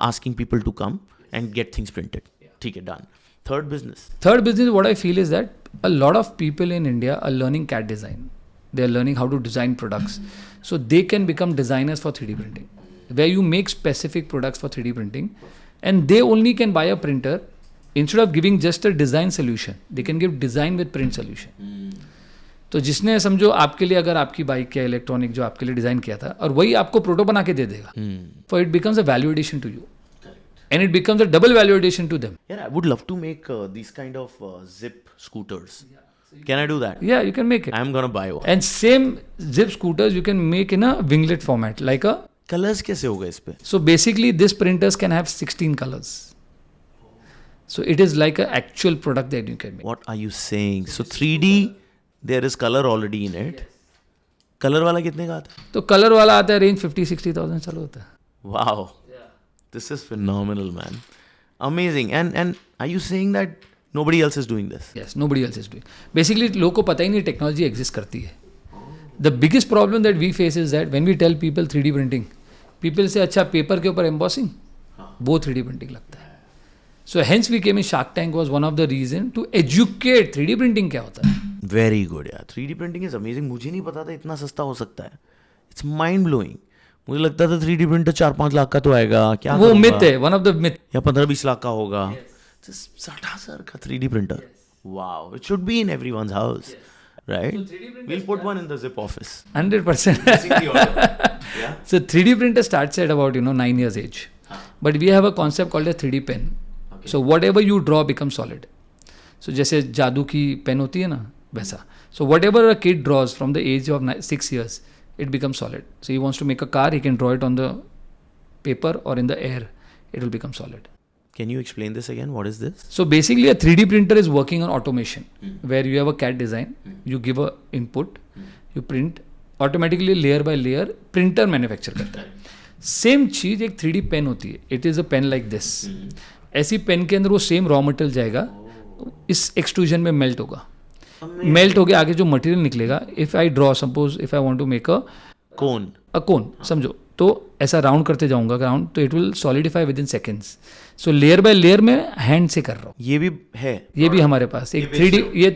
asking people to come and get things printed. ठीक है, done. Third business, What I feel is that a lot of people in India are learning CAD design. They are learning how to design products. So they can become designers for 3D printing, where you make specific products for 3D printing. And they only can buy a printer. Instead of giving just a design solution, they can give design with print solution. तो जिसने समझो आपके लिए अगर आपकी bike या electronic जो आपके लिए डिजाइन किया था, और वही आपको प्रोटो बना के दे देगा, for it becomes a value addition to you. And it becomes a double value addition to them. yeah, I would love to make these kind of zip scooters. Can I do that? Yeah, you can make it. I'm gonna buy one. And same zip scooters you can make in a winglet format, like a. Colors कैसे होगा इस पे? So basically, this printers can have 16 colors. So it is like an actual product that you can make. What are you saying? So 3D, there is color already in it. Color वाला कितने का आता है? तो colour वाला आता है range 50-60,000 चालू होता है। Wow. This is phenomenal, man. Amazing. And are you saying that nobody else is doing this? Yes, nobody else is doing. Basically, लोगों को पता ही नहीं टेक्नोलॉजी एग्जिस्ट करती है। The biggest problem that we face is that when we tell people 3D printing, people say अच्छा paper के ऊपर embossing, वो 3D printing लगता है। So hence we came in Shark Tank was one of the reason to educate 3D printing क्या होता है। Very good, यार. 3D printing is amazing. मुझे नहीं पता था इतना सस्ता हो सकता है. It's mind blowing. मुझे लगता था 3D printer 4-5 लाख का तो आएगा. क्या वो मिथ है, one of the myth. या 15-20 लाख का होगा. 60,000 का 3D printer. Wow. It should be in everyone's house. Right? We'll put one in the zip office. 100%. Yeah. So 3D printer starts at about 9 years age, but we have a concept called a 3D pen. Okay. So whatever you draw becomes solid. So जैसे जादू की pen होती है ना वैसा. So whatever a kid draws from the age of 6 years, it becomes solid. So he wants to make a car, he can draw it on the paper or in the air, it will become solid. Can you explain this again? What is this? So basically, a 3D printer is working on automation, where you have a CAD design, you give a input, you print, automatically layer by layer, printer manufacture करता है. Same चीज एक 3D pen होती है. It is a pen like this. ऐसी pen के अंदर वो सेम रॉ मटेरियल जाएगा, इस एक्सट्रूजन में मेल्ट होगा. मेल्ट हो गया, आगे जो मटेरियल निकलेगा, if I draw, suppose if I want to make a cone, समझो, तो ऐसा राउंड करते जाऊंगा राउंड, तो it will solidify within seconds. So layer by layer में हैंड से कर रहा हूँ. ये भी है, ये भी हमारे पास एक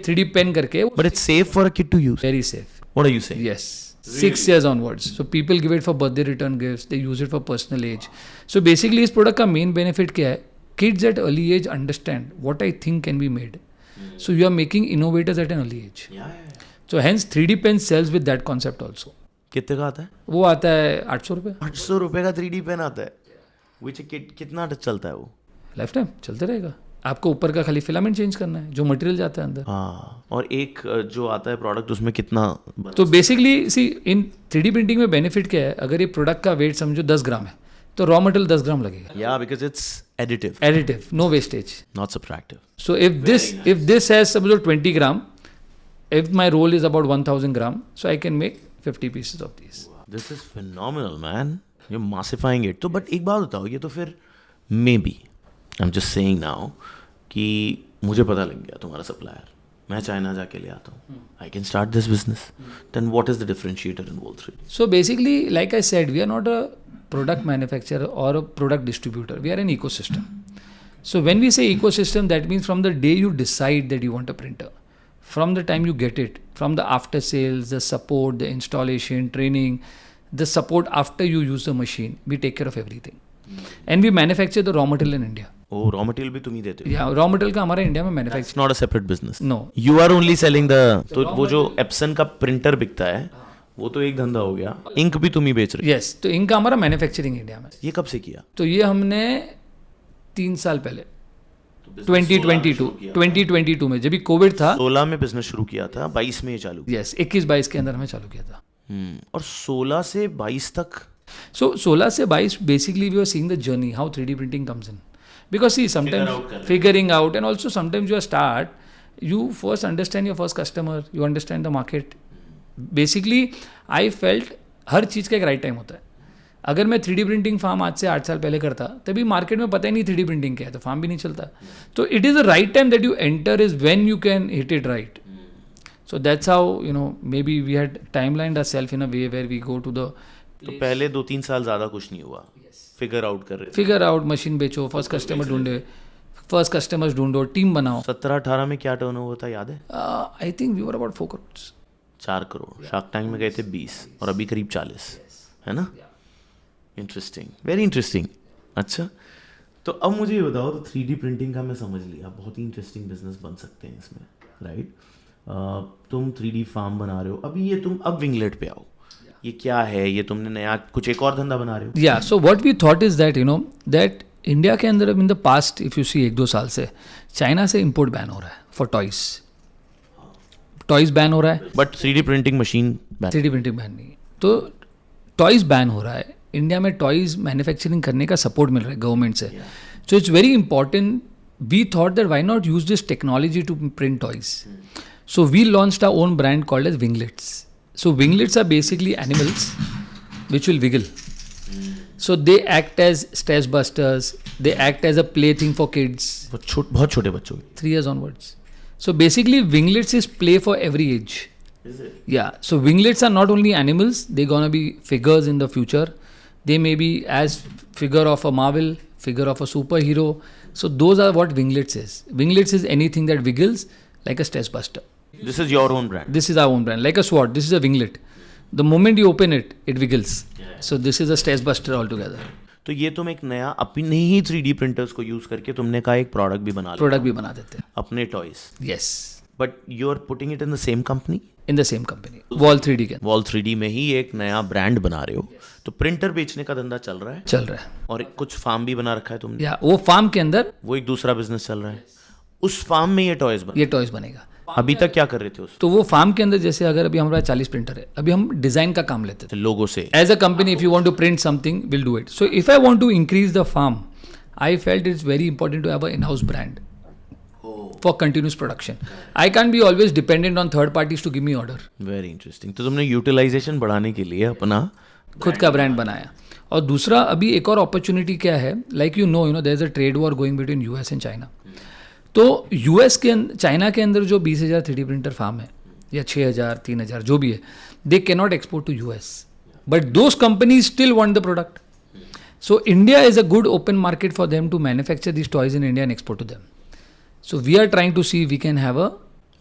3D पेन करके. But it's safe for a kid to use. Very safe. What are you saying? Yes. 6 years onwards. So people give it for birthday return gifts. They use it for personal age. So basically इस product का main benefit क्या है? Kids at early age understand what I think can be made. So you are making innovators at an early age. So hence 3D pen sells with that concept also. कितने का आता है? वो आता है 800 रुपये. 800 रुपये का 3D पेन आता है. Which कितना चलता है वो? लाइफ टाइम चलते रहेगा. आपको ऊपर का खाली फिलामेंट चेंज करना है, जो मटेरियल जाता है अंदर. हाँ, और एक जो आता है प्रोडक्ट उसमें कितना तो बेसिकली सी इन 3D प्रिंटिंग में बेनिफिट क्या है, अगर ये प्रोडक्ट का वेट समझो 10 ग्राम है तो रॉ मटेरियल 10 ग्राम लगेगा. या because it's additive, no wastage. Not subtractive. So if this has suppose 20 gram, if my roll is about 1000 gram, so I can make 50 pieces of these. This is phenomenal man, you massifying it. तो but एक बात बताओ, ये तो फिर maybe I am just saying now कि मुझे पता लग गया तुम्हारा सप्लायर, मैं चाइना जाके ले आता हूँ, I can start this business, then what is the differentiator in Wall3D? So basically, like I said, we are not a product manufacturer or a product distributor. We are an ecosystem. So when we say ecosystem, that means from the day you decide that you want a printer, from the time you get it, from the after sales, the support, the installation, training, the support after you use the machine, we take care of everything. And we manufacture the raw material in India. Oh raw material भी तुम ही देते हो? Yeah, raw material का हमारा India में it's manufacture. Not a separate business. No. You are only selling the. तो वो जो एप्सन का प्रिंटर बिकता है वो तो एक धंधा हो गया, इंक भी तुम ही बेच रहे Yes, तो इनका हमारा मैन्युफैक्चरिंग इंडिया में. हो. ये कब से किया? तो ये हमने 3 साल पहले 2022 में जब भी कोविड था. 16 में बिजनेस शुरू किया था, 22 में ये चालू किया. यस, 21-22 के अंदर हमें चालू किया था. और 16 से 22 तक So 16 से 22 basically we were seeing the journey how 3D printing comes in, because see sometimes figuring out, and also sometimes you start, you first understand your first customer, you understand the market. Basically I felt हर चीज़ का एक right time होता है. अगर मैं 3D printing farm आज से 8 साल पहले करता तभी मार्केट में पता ही नहीं 3D प्रिंटिंग क्या है, तो फार्म भी नहीं चलता. तो it is the right time that you enter is when you can hit it right. So that's how, you know, maybe we had timelined ourselves in a way where we go to the तो पहले 2-3 साल ज़्यादा कुछ नहीं हुआ, figure out कर रहे थे. फिगर आउट, मशीन बेचो, फर्स्ट कस्टमर ढूंढे, फर्स्ट कस्टमर्स ढूंढो, टीम बनाओ. 17-18 में क्या टर्नओवर था याद है? I think we were about 4 crores. 4 crore. Shark Tank में गए थे 20 और अभी करीब 40, है ना? Interesting, very interesting. अच्छा, तो अब मुझे ये बताओ, तो 3D प्रिंटिंग का मैं समझ लिया, बहुत ही इंटरेस्टिंग बिजनेस बन सकते हैं इसमें, राइट? तुम 3D फार्म बना रहे हो, अभी ये तुम अब विंगलेट पे आओ. ये क्या है? ये तुमने नया कुछ एक और धंधा बना रहे हो? Yeah so what we thought is that, you know, that India के अंदर in the past if you see 1-2 साल से चाइना से इंपोर्ट बैन हो रहा है फॉर टॉयज बैन हो रहा है, but 3D printing machine 3D printing ban नहीं है. तो टॉयज बैन हो रहा है इंडिया में. टॉयज मैन्युफैक्चरिंग करने का सपोर्ट मिल रहा है गवर्नमेंट से. So it's very important. We thought that why not use this technology to print toys. So we launched our own brand called as Winglets. So Winglets are basically animals which will wiggle. So they act as stress busters. They act as a plaything for kids. बहुत छोटे बच्चों की. 3 years onwards. So basically Winglets is play for every age. Is it? Yeah. So Winglets are not only animals. They're gonna be figures in the future. They may be as figure of a Marvel, figure of a superhero. So those are what Winglets is. Winglets is anything that wiggles like a stress buster. This is your own brand. This is our own brand, like a sword. This is a winglet. The moment you open it, it wiggles. So this is a stress buster altogether. तो ये तुम एक नया अपने ही 3D printers को use करके तुमने का एक प्रोडक्ट भी बना लिया, Product भी बना देते हैं. अपने toys. Yes, but you are putting it in the same company. in the same company. Wall3D के Wall3D में ही एक नया ब्रांड बना रहे हो. तो प्रिंटर बेचने का धंधा चल रहा है, चल रहा है. और कुछ फार्म भी बना रखा है तुमने. या वो फार्म के अंदर वो एक दूसरा बिजनेस चल रहा है. उस फार्म में ये टॉयज बन. ये टॉयज बनेगा. अभी तक क्या कर रहे थे उस तो वो फार्म के अंदर जैसे अगर अभी हमारा 40 प्रिंटर है, अभी हम डिजाइन का काम लेते थे. लोगों से? As a company, if you want to print something, we'll do it. So if I want to increase the farm, I felt it's very important to have an in-house brand for continuous production. I can't be always dependent on third parties to give me order. Very interesting. तो तुमने utilisation बढ़ाने के लिए अपना खुद का brand बनाया. और दूसरा अभी एक और अपॉर्चुनिटी क्या है, like you know there is a trade war going between US and China. तो यूएस के चाइना के अंदर जो 20,000 3D प्रिंटर फार्म है या 6,000 3,000 जो भी है, they can not export to US, but those companies still want the product. So India is a good open market for them to manufacture this toys in India and export to them. So we are trying to see we can have a.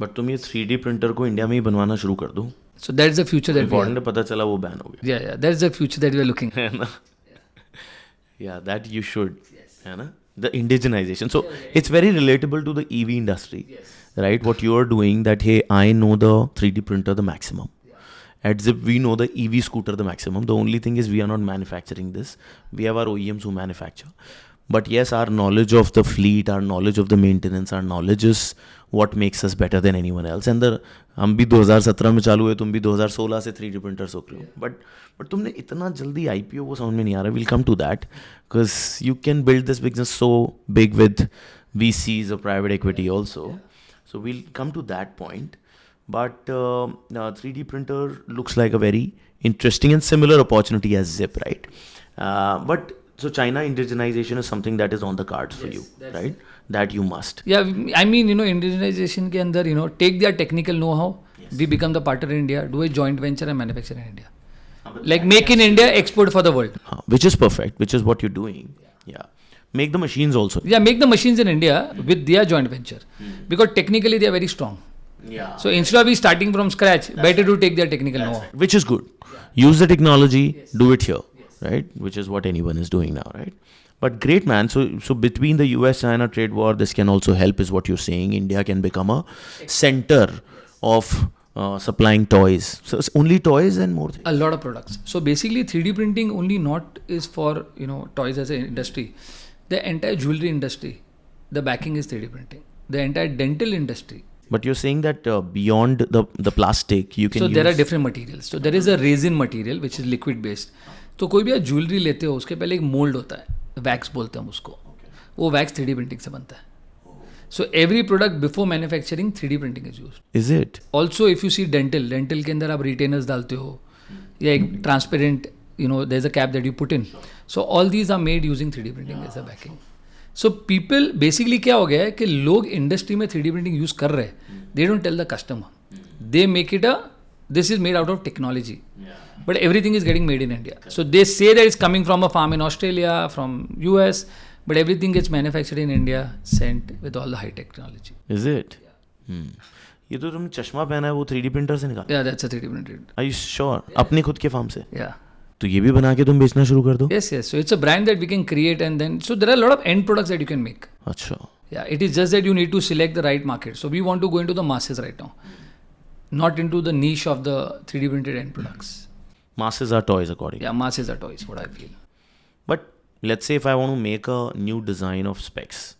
But तुम ये 3D printer को India में ही बनवाना शुरू कर दो. So that is the future that important है, पता चला वो बैन हो गया. या that is the future that we are looking. है ना? या दैट यू शुड, है ना? The indigenization. So it's very relatable to the EV industry, right? What you are doing, that hey, I know the 3D printer the maximum. As if we know the EV scooter the maximum. The only thing is we are not manufacturing this. We have our OEMs who manufacture. But yes, our knowledge of the fleet, our knowledge of the maintenance, our knowledge is what makes us better than anyone else. And हम भी 2017 में चालू हुए, तुम भी 2016 से 3D printers हो रहे हो. But तुमने इतना जल्दी IPO वो समझ में नहीं आ रहा. We'll come to that because you can build this business so big with VCs or private equity also. So we'll come to that point. But 3D printer looks like a very interesting and similar opportunity as Zip, right? But so China indigenization is something that is on the cards for you, right? That you must. Yeah, I mean, indigenization के अंदर, take their technical know-how, we become the partner in India, do a joint venture and manufacture in India. Like make in India, export for the world. Which is perfect, which is what you're doing. Yeah. Make the machines also. Yeah, make the machines in India with their joint venture. Because technically they are very strong. Yeah. So instead of we starting from scratch, better to take their technical know-how. Right. Which is good. Use the technology, do it here, right? Which is what anyone is doing now, right? But great, man. So between the US-China trade war, this can also help, is what you're saying. India can become a center of supplying toys. So it's only toys and more things. A lot of products. So basically 3D printing only not is for, toys as an industry. The entire jewelry industry, the backing is 3D printing. The entire dental industry. But you're saying that beyond the plastic, you can So use... there are different materials. So there is a resin material which is liquid based. तो कोई भी आप jewellery लेते हो उसके पहले एक mould होता है, वैक्स बोलते हैं हम उसको. वो वैक्स 3D प्रिंटिंग से बनता है. So every product before manufacturing 3D printing is used. Is it? Also if you see dental के अंदर आप retainers डालते हो या एक transparent, there's a cap that you put in. So all these are made using 3D printing as a backing. So people basically क्या हो गया है कि लोग इंडस्ट्री में 3D printing यूज कर रहे हैं. They don't tell the customer. They make it this is made out of technology. But everything is getting made in India. So they say that it's coming from a farm in Australia, from US, but everything gets manufactured in India, sent with all the high technology. Is it? ये तो तुमने चश्मा पहना है वो 3D printer से निकाला? Yeah, that's a 3D printed. Are you sure? अपने खुद के फार्म से? Yeah. तो ये भी बना के तुम बेचना शुरू कर दो? Yes. So it's a brand that we can create and then, so there are a lot of end products that you can make. अच्छा. Yeah, it is just that you need to select the right market. So we want to go into the masses right now, not into the niche of the 3D printed end products. Masses are toys according. Yeah, masses are toys, what I feel. But let's say if I want to make a new design of specs,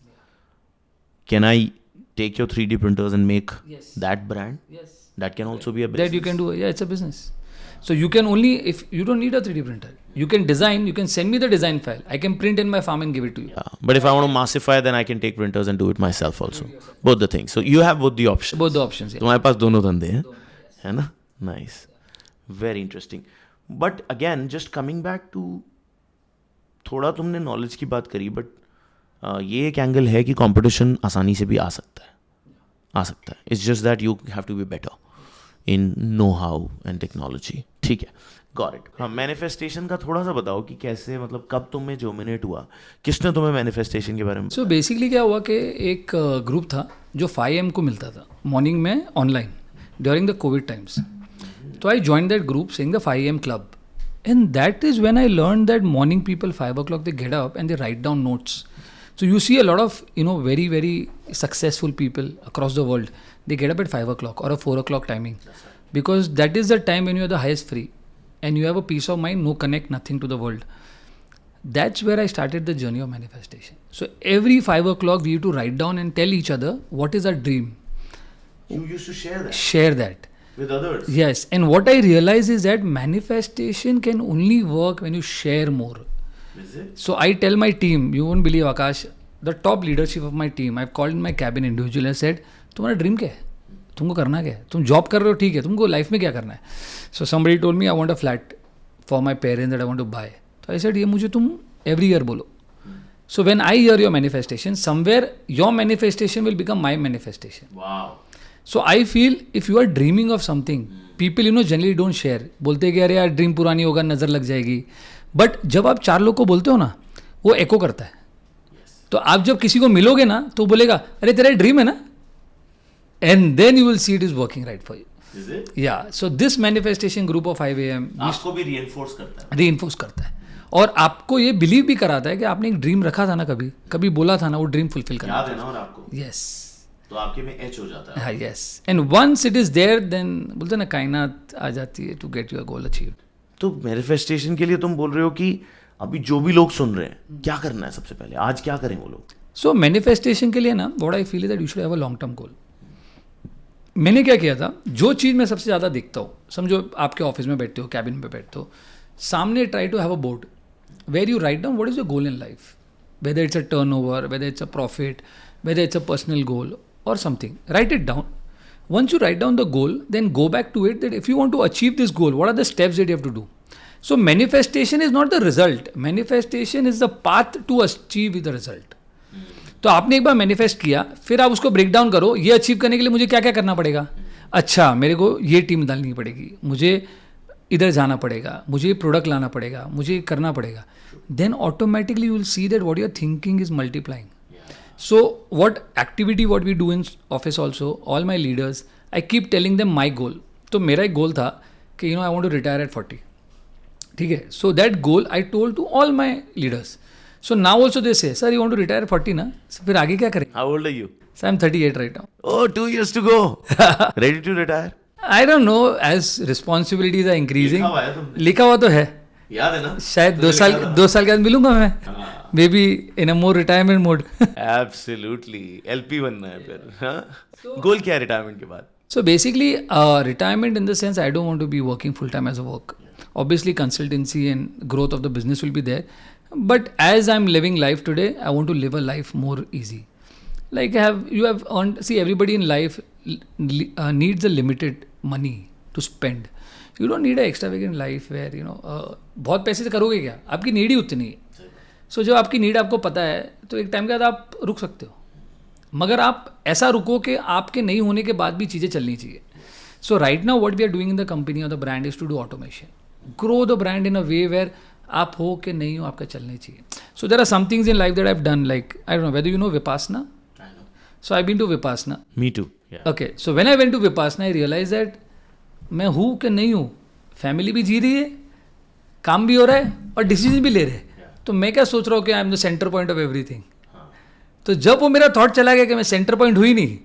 can I take your 3D printers and make that brand? Yes. That can also be a business. That you can do, yeah, it's a business. So you can only, if you don't need a 3D printer, you can design, you can send me the design file. I can print in my farm and give it to you. Yeah. But if I want to massify, then I can take printers and do it myself also. Both the things. So you have both the options. Both the options, yeah. तुम्हारे पास दोनों धंधे हैं, है ना? Nice. Very interesting. But again, just coming back to, थोड़ा तुमने knowledge की बात करी, but ये एक एंगल है कि competition आसानी से भी आ सकता है. It's just that you have to be better in know-how and technology. ठीक है, got it. हाँ, manifestation का थोड़ा सा बताओ कि कैसे, मतलब कब तुम्हें germinate हुआ, किसने तुम्हें manifestation के बारे में? So basically क्या हुआ कि एक ग्रुप था जो 5 AM को मिलता था मॉर्निंग में online during the Covid times. So I joined that group saying the 5 AM club. And that is when I learned that morning people 5 o'clock they get up and they write down notes. So you see a lot of, very, very successful people across the world. They get up at 5 o'clock or a 4 o'clock timing. Because that is the time when you are the highest free. And you have a peace of mind, no connect, nothing to the world. That's where I started the journey of manifestation. So every 5 o'clock we used to write down and tell each other what is our dream. You used to share that Share that. with others. Yes, and what I realize is that manifestation can only work when you share more. Is it? So I tell my team, you won't believe Akash, the top leadership of my team, I've called in my cabin individually and said, तुम्हारा dream क्या है, तुमको करना क्या है, तुम job कर रहे हो ठीक है, तुमको लाइफ में क्या करना है. So somebody told me I want a flat for my parents that I want to buy. So I said ये मुझे तुम every year बोलो. So when I hear your manifestation, somewhere your manifestation will become my manifestation. Wow. So I feel if you are dreaming of something, people generally don't share. बोलते हैं कि अरे यार dream पुरानी होगा, नज़र लग जाएगी. बट जब आप 4 लोग को बोलते हो ना, वो एको करता है. तो आप जब किसी को मिलोगे ना तो बोलेगा अरे तेरा ड्रीम है ना, and then you will see it is working right for you. Is it? या so this manifestation group of 5 AM आपको भी reinforce करता है. रीइंफोर्स करता है और आपको ये बिलीव भी कराता है कि आपने एक ड्रीम रखा था ना, कभी बोला था ना, वो ड्रीम फुलफिल करना. याद है ना और आपको? यस. तो आपके में एच हो जाता है. हाँ, yes. And once it is there then बोलते हैं ना कायनात आ जाती है to get your goal achieved. तो मैनिफेस्टेशन के लिए तुम बोल रहे हो कि अभी जो भी लोग सुन रहे हैं, क्या करना है सबसे पहले, आज क्या करें वो लोग? सो मैनिफेस्टेशन के लिए ना what I feel is that you should have a long term goal. मैंने क्या किया था, जो चीज़ मैं सबसे ज़्यादा देखता हूँ, समझो आपके ऑफिस में बैठते हो, कैबिन में बैठते हो, सामने try to have a board where you write down what is your goal in life, whether it's a turn over, whether it's a profit, whether it's a personal goal और something. Write it down. Once you write down the goal, then go back to it that if you want to achieve this goal, what are the steps that you have to do? So manifestation is not the result. Manifestation is the path to achieve the result. तो आपने एक बार manifest किया, फिर आप उसको break down करो, ये achieve करने के लिए मुझे क्या क्या करना पड़ेगा. अच्छा, मेरे को ये टीम डालनी पड़ेगी, मुझे इधर जाना पड़ेगा, मुझे ये प्रोडक्ट लाना पड़ेगा, मुझे ये करना पड़ेगा. Then automatically you will see that what your thinking is multiplying. So what we do in office also, all my leaders, I keep telling them my goal. तो मेरा एक गोल था कि I want to retire at 40. ठीक है. So that goal I told to all my leaders. So now also they say, sir, you want to retire at 40 ना? So फिर आगे क्या करें? How old are you? So I'm 38 right now. Oh, 2 years to go. Ready to retire? I don't know, as responsibilities are increasing. लिखा हुआ है तुमने? लिखा हुआ तो है. याद है ना? शायद 2 साल के बाद मिलूंगा मैं. Maybe in a more retirement mode. Absolutely. LP बनना है फिर. हाँ? गोल क्या है रिटायरमेंट के बाद? So basically, retirement in the sense I don't want to be working full time as a work. Obviously, consultancy and growth of the business will be there. But as I'm living life today, I want to live a life more easy. Like you have earned. See, everybody in life needs a limited money to spend. You don't need an extravagant life where बहुत पैसे से करोगे क्या? आपकी need ही उतनी है. सो जब आपकी नीड आपको पता है तो एक टाइम के बाद आप रुक सकते हो, मगर आप ऐसा रुको कि आपके नहीं होने के बाद भी चीज़ें चलनी चाहिए. So right now what we are doing in the company और the brand is to do automation, grow the brand in a way where आप हो कि नहीं हो आपका चलने चाहिए. So there are some things in life that I have done, like I don't know whether you know Vipassana. So I been to Vipassana. Me too. Yeah. Okay, so when I went to Vipassana I realise that मैं हूँ कि नहीं हूँ, family भी जी रही है, काम भी हो रहा है और डिसीजन भी ले रहे हैं. तो मैं क्या सोच रहा हूँ कि I am the centre point of everything. तो जब वो मेरा थॉट चला गया कि मैं सेंटर पॉइंट हुई नहीं,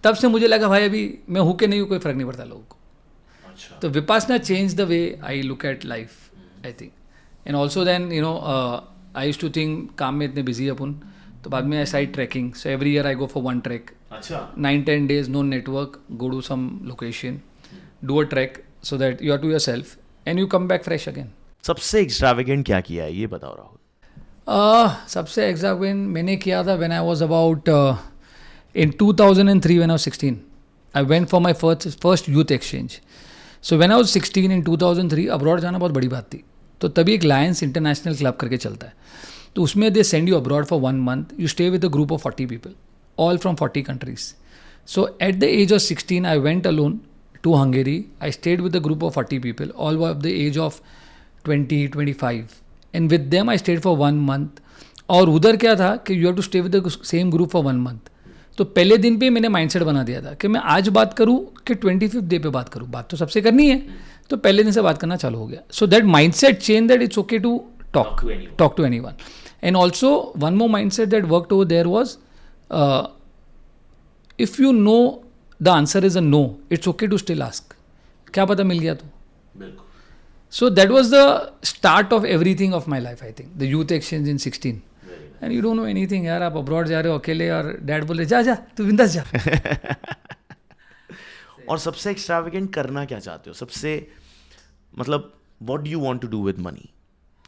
तब से मुझे लगा भाई अभी मैं हूँ कि नहीं हूँ कोई फर्क नहीं पड़ता लोगों को. तो Vipassana change the way I look at life, I think. And also then I used to think काम में इतने बिजी अपन, तो बाद में I side trekking. So every year I go for 1 trek. अच्छा. 9-10 days, no network, go to some location, do a trek so that you are to yourself and you come back fresh again. सबसे extravagant क्या किया है ये बताओ राहुल. सबसे एक्सावेंट मैंने किया था when I was about in 2003 when I was 16. I went for my first youth exchange. So when I was 16 in 2003 abroad जाना बहुत बड़ी बात थी. तो तभी एक लायंस इंटरनेशनल क्लब करके चलता है, तो उसमें they send you abroad for 1 month. You stay with a group of 40 people, all from 40 countries. So at the age of 16 I went alone to Hungary. I stayed with a group of 40 people, all were of the age of 20-25. And with them I stayed for 1 month. और उधर क्या था कि you have to stay with the same group for 1 month. तो पहले दिन पे मैंने माइंडसेट बना दिया था कि मैं आज बात करूँ कि 25th डे पे बात करूँ. बात तो सबसे करनी है, तो पहले दिन से बात करना चालू हो गया. So that mindset change that it's okay to talk to anyone. And also one more mindset that worked over there was if you know the answer is a no, it's okay to still ask. क्या पता मिल गया तो. बिल्कुल. So that was the start of everything of my life, I think. The youth exchange in 16. And you don't know anything यार, आप abroad जा रहे हो अकेले और डैड बोले जा जा तू बिंदास जा. और सबसे एक्स्ट्रावेगेंट करना क्या चाहते हो, सबसे मतलब what do you want to do with money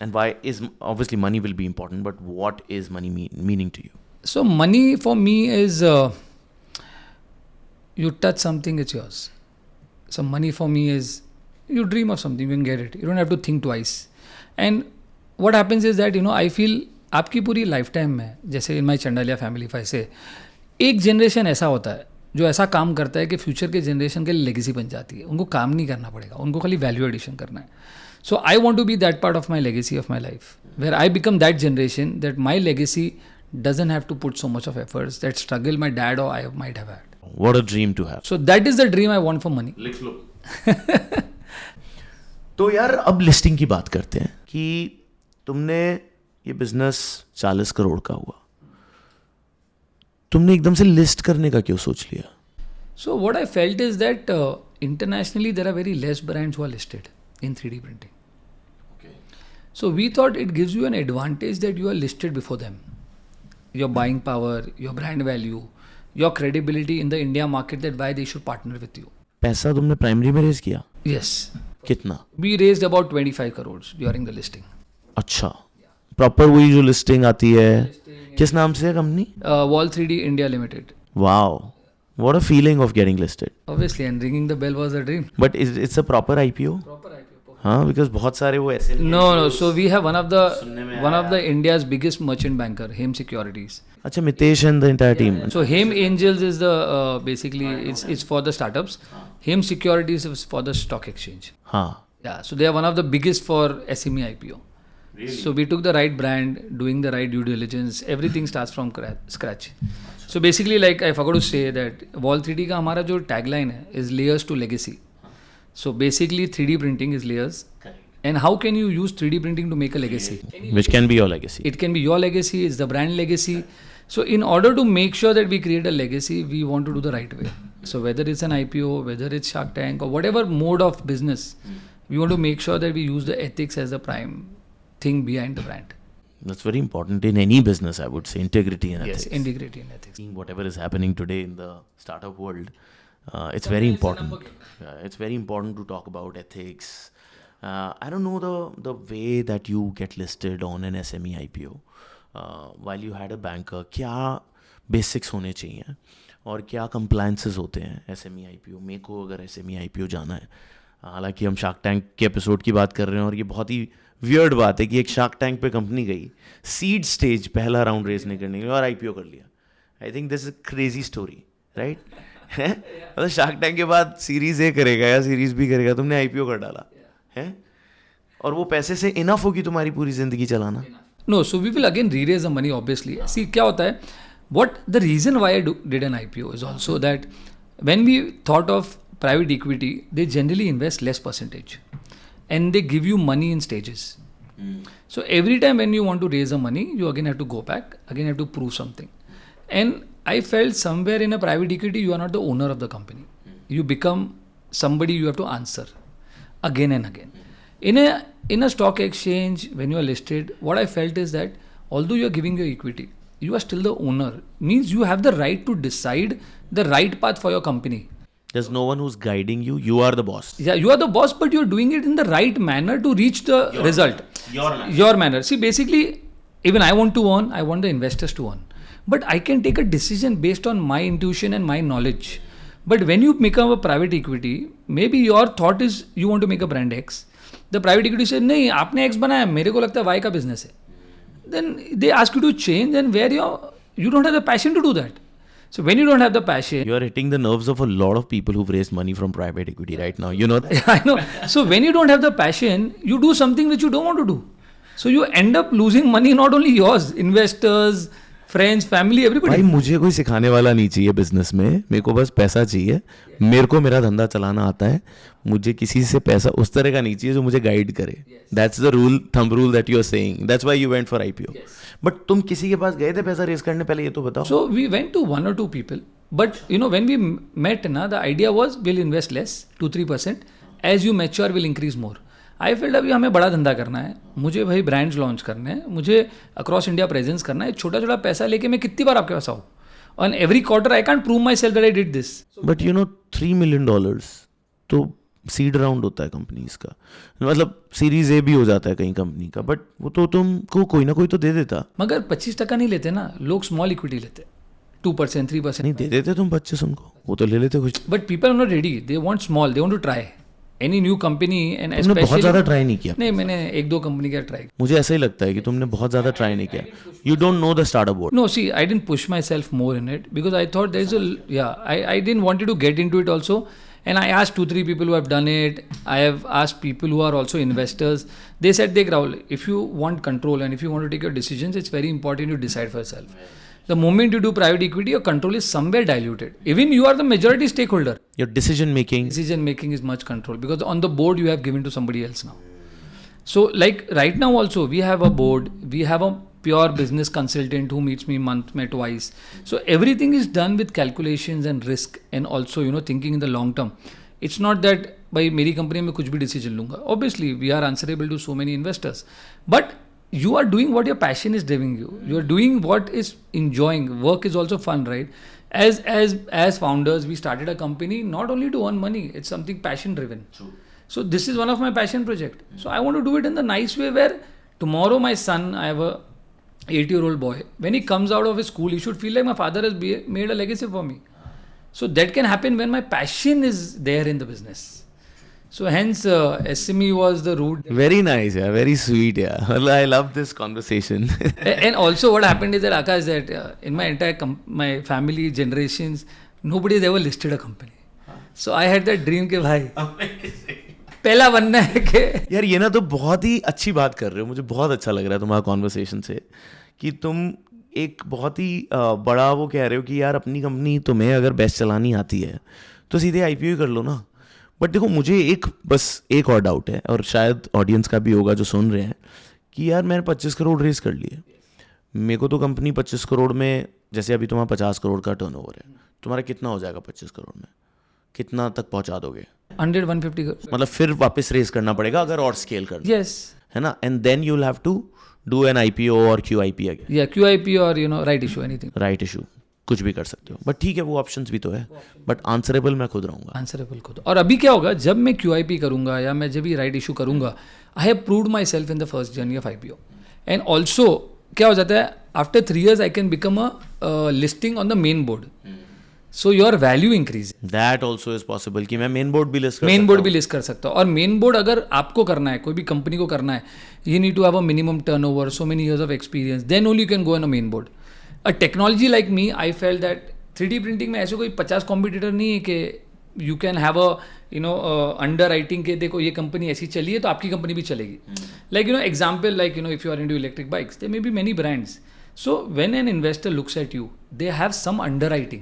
and why is obviously money will be important, but what is money meaning to you? So money for me is you touch something, it's yours. So money for me is you dream of something, you can get it. You don't have to think twice. And what happens is that I feel आपकी पूरी life time में, जैसे इन माई Chandalia family five से, एक generation ऐसा होता है जो ऐसा काम करता है कि फ्यूचर के जनरेशन के लिए लेगेसी बन जाती है. उनको काम नहीं करना पड़ेगा, उनको खाली वैल्यू एडिशन करना है. So I want to be that part of my legacy of my life where I become that generation that my legacy doesn't have to put so much of efforts, that struggle my dad or I might have had. What a dream to have. So that is the dream I want for money. लिख लो. तो यार अब listing की बात करते हैं कि तुमने ये बिजनेस 40 करोड़ का हुआ, तुमने एकदम से लिस्ट करने का क्यों सोच लिया? So what I felt is that internationally there are very less brands who are listed in 3D printing. So we thought it gives you an advantage that you are listed before them. Your buying power, your brand value, your credibility in the India market, that why they should partner with you. पैसा तुमने primary में raise किया? Yes. कितना? We raised about 25 crores during the listing. अच्छा, proper वही जो listing आती है, किस नाम से है company? Wall 3D India Limited. Wow, what a feeling of getting listed. Obviously, and ringing the bell was a dream. But it's a proper IPO? Proper IPO. हाँ, because बहुत सारे वो ऐसे No. So we have one of the India's biggest merchant banker, Hem Securities. अच्छा, Mitesh and the entire team. So Hem Angels is the basically it's for the startups. Hem Securities is for the stock exchange. हाँ. Yeah. So they are one of the biggest for SME IPO. Really? So we took the right brand, doing the right due diligence. Everything starts from scratch. So basically, like I forgot to say that Wall 3D का हमारा जो tagline है is layers to legacy. So basically 3D printing is layers. And how can you use 3D printing to make a legacy? Which can be your legacy. It can be your legacy, it's the brand legacy. So in order to make sure that we create a legacy, we want to do the right way. So whether it's an IPO, whether it's Shark Tank or whatever mode of business, we want to make sure that we use the ethics as the prime thing behind the brand. That's very important in any business, I would say, integrity and ethics. Yes, integrity and ethics. Seeing whatever is happening today in the startup world, it's very important. It's very important to talk about ethics. I don't know the way that you get listed on an SME IPO. While you had a banker, क्या basics होने चाहिए और क्या compliances होते हैं SME IPO? मेरे को अगर SME IPO जाना है, हालांकि हम शार्क टैंक के एपिसोड की बात कर रहे हैं और ये बहुत ही वियर्ड बात है कि एक शार्क टैंक पे कंपनी गई, सीड स्टेज पहला राउंड रेज नहीं करने के लिए और IPO कर लिया. I think this is crazy story, right? मतलब शार्क टैंक के बाद सीरीज ए करेगा या सीरीज बी करेगा, तुमने IPO कर डाला है और वो पैसे से इनफ होगी तुम्हारी पूरी जिंदगी चलाना. No, so we will again re-raise the money, obviously. See, क्या होता है? What the reason why I did an IPO is also that when we thought of private equity, they generally invest less percentage, and they give you money in stages. So every time when you want to raise the money, you again have to go back, again have to prove something. And I felt somewhere in a private equity, you are not the owner of the company. You become somebody you have to answer again and again. In a stock exchange, when you are listed, what I felt is that although you are giving your equity, you are still the owner. Means you have the right to decide the right path for your company. There's no one who's guiding you. You are the boss. Yeah, you are the boss, but you're doing it in the right manner to reach the result. Your manner. See, basically, even I want to earn, I want the investors to earn. But I can take a decision based on my intuition and my knowledge. But when you become a private equity, maybe your thought is you want to make a brand X. The private equity said, नहीं आपने X बनाया, मेरे को लगता है Y का business है. Then they ask you to change, and where you don't have the passion to do that. So when you don't have the passion, You are hitting the nerves of a lot of people who've raised money from private equity right now. You know that? I know. So when you don't have the passion, you do something which you don't want to do. So you end up losing money, not only yours, investors, friends, family, everybody. भाई मुझे कोई सिखाने वाला नहीं चाहिए business में, मेरे को बस पैसा चाहिए. मेरे को मेरा धंधा चलाना आता है, मुझे किसी से पैसा उस तरह का नहीं चाहिए जो मुझे गाइड करे. That's the rule, thumb rule that you are saying. That's why you went for IPO. But तुम किसी के पास गए थे पैसा रेज करने पहले, ये तो बताओ. So we went to 1 or 2 people. But when we met, the idea was we'll invest less, 2-3%. As you mature, we'll increase more. I field अभी हमें बड़ा धंधा करना है, मुझे भाई ब्रांड्स लॉन्च करने हैं, मुझे अक्रॉस इंडिया प्रेजेंस करना है. छोटा छोटा पैसा लेके मैं कितनी बार आपके पास आऊँ? On every quarter I can't prove my self that I did this. But $3 million तो सीड राउंड होता है कंपनीज का, मतलब सीरीज ए भी हो जाता है कहीं कंपनी का, बट वो तो तुमको कोई ना कोई तो दे देता. मगर 25% नहीं लेते ना लोग, स्मॉल इक्विटी लेते, 2%, 3%. नहीं दे देते तुम 25 उनको, वो तो ले लेते कुछ. But people are not ready, they want small, they want to try any new company. And तुमने बहुत ज़्यादा ट्राई नहीं किया. नहीं, मैंने 1-2 कंपनी का ट्राई. मुझे ऐसा ही लगता है कि तुमने बहुत ज़्यादा ट्राई नहीं किया. You don't know the startup world. No, see, I didn't push myself more in it because I thought I didn't want to get into it also. And I asked 2-3 people who have done it. I have asked people who are also investors. They said, Rahul, if you want control and if you want to take your decisions, it's very important you decide for yourself. The moment you do private equity, your control is somewhere diluted. Even you are the majority stakeholder. Your decision making Is much control because on the board you have given to somebody else now. So like right now also we have a board, we have a pure business consultant who meets me month mein twice. So everything is done with calculations and risk and also thinking in the long term. It's not that भाई मेरी company में कुछ भी decision लूंगा. Obviously we are answerable to so many investors, but you are doing what your passion is driving you. You are doing what is enjoying. Work is also fun, right? As founders, we started a company not only to earn money. It's something passion driven. True. So this is one of my passion project. So I want to do it in the nice way where tomorrow my son, I have a 8-year-old boy. When he comes out of his school, he should feel like my father has made a legacy for me. So that can happen when my passion is there in the business. So hence SME was the route. Very nice, yeah. Very sweet, yeah. Well, I love this conversation. And also what happened is that Akash, that in my entire my family generations, nobody has ever listed a company. So I had that dream कि भाई पहला बनना है कि यार ये ना तो बहुत ही अच्छी बात कर रहे हो. मुझे बहुत अच्छा लग रहा है तुम्हारा कॉन्वर्सेशन से कि तुम एक बहुत ही बड़ा वो कह रहे हो कि यार अपनी कंपनी तुम्हें अगर बेस्ट चलानी आती है तो सीधे IPO ही कर लो ना. बट देखो मुझे एक और डाउट है, और शायद ऑडियंस का भी होगा जो सुन रहे हैं, कि यार मैंने 25 करोड़ रेस कर लिए. मेरे को तो कंपनी 25 करोड़ में, जैसे अभी तुम्हारा 50 करोड़ का टर्नओवर है, तुम्हारा कितना हो जाएगा 25 करोड़ में? कितना तक पहुंचा दोगे? 100-150 करोड़. मतलब फिर वापस रेस करना पड़ेगा अगर और स्केल करना. Yes. है ना? And then you will have to do an IPO और QIP again. Yeah, QIP or right issue, anything. Right issue कुछ भी कर सकते हो. बट ठीक है, वो ऑप्शंस भी तो है, बट आंसरेबल मैं खुद रहूंगा. आंसरेबल खुद. और अभी क्या होगा जब मैं QIP करूंगा या मैं जब भी राइट इशू करूंगा, I have proved my self in the first journey of IPO. And also क्या हो जाता है, after 3 years I can become a listing on the main board. So your value increase. That also is possible कि मैं main board भी list कर सकता हूँ. और मेन बोर्ड अगर आपको करना है, कोई भी कंपनी को करना है, you need to have a minimum turnover, so many years of experience, then only you can go on a main board. A technology like me, I felt that 3D printing में ऐसे कोई 50 competitor नहीं है कि you can have a underwriting के देखो ये company ऐसी चली है तो आपकी कंपनी भी चलेगी. Like example, like if you are into electric bikes, there may be many brands. So when an investor looks at you, they have some underwriting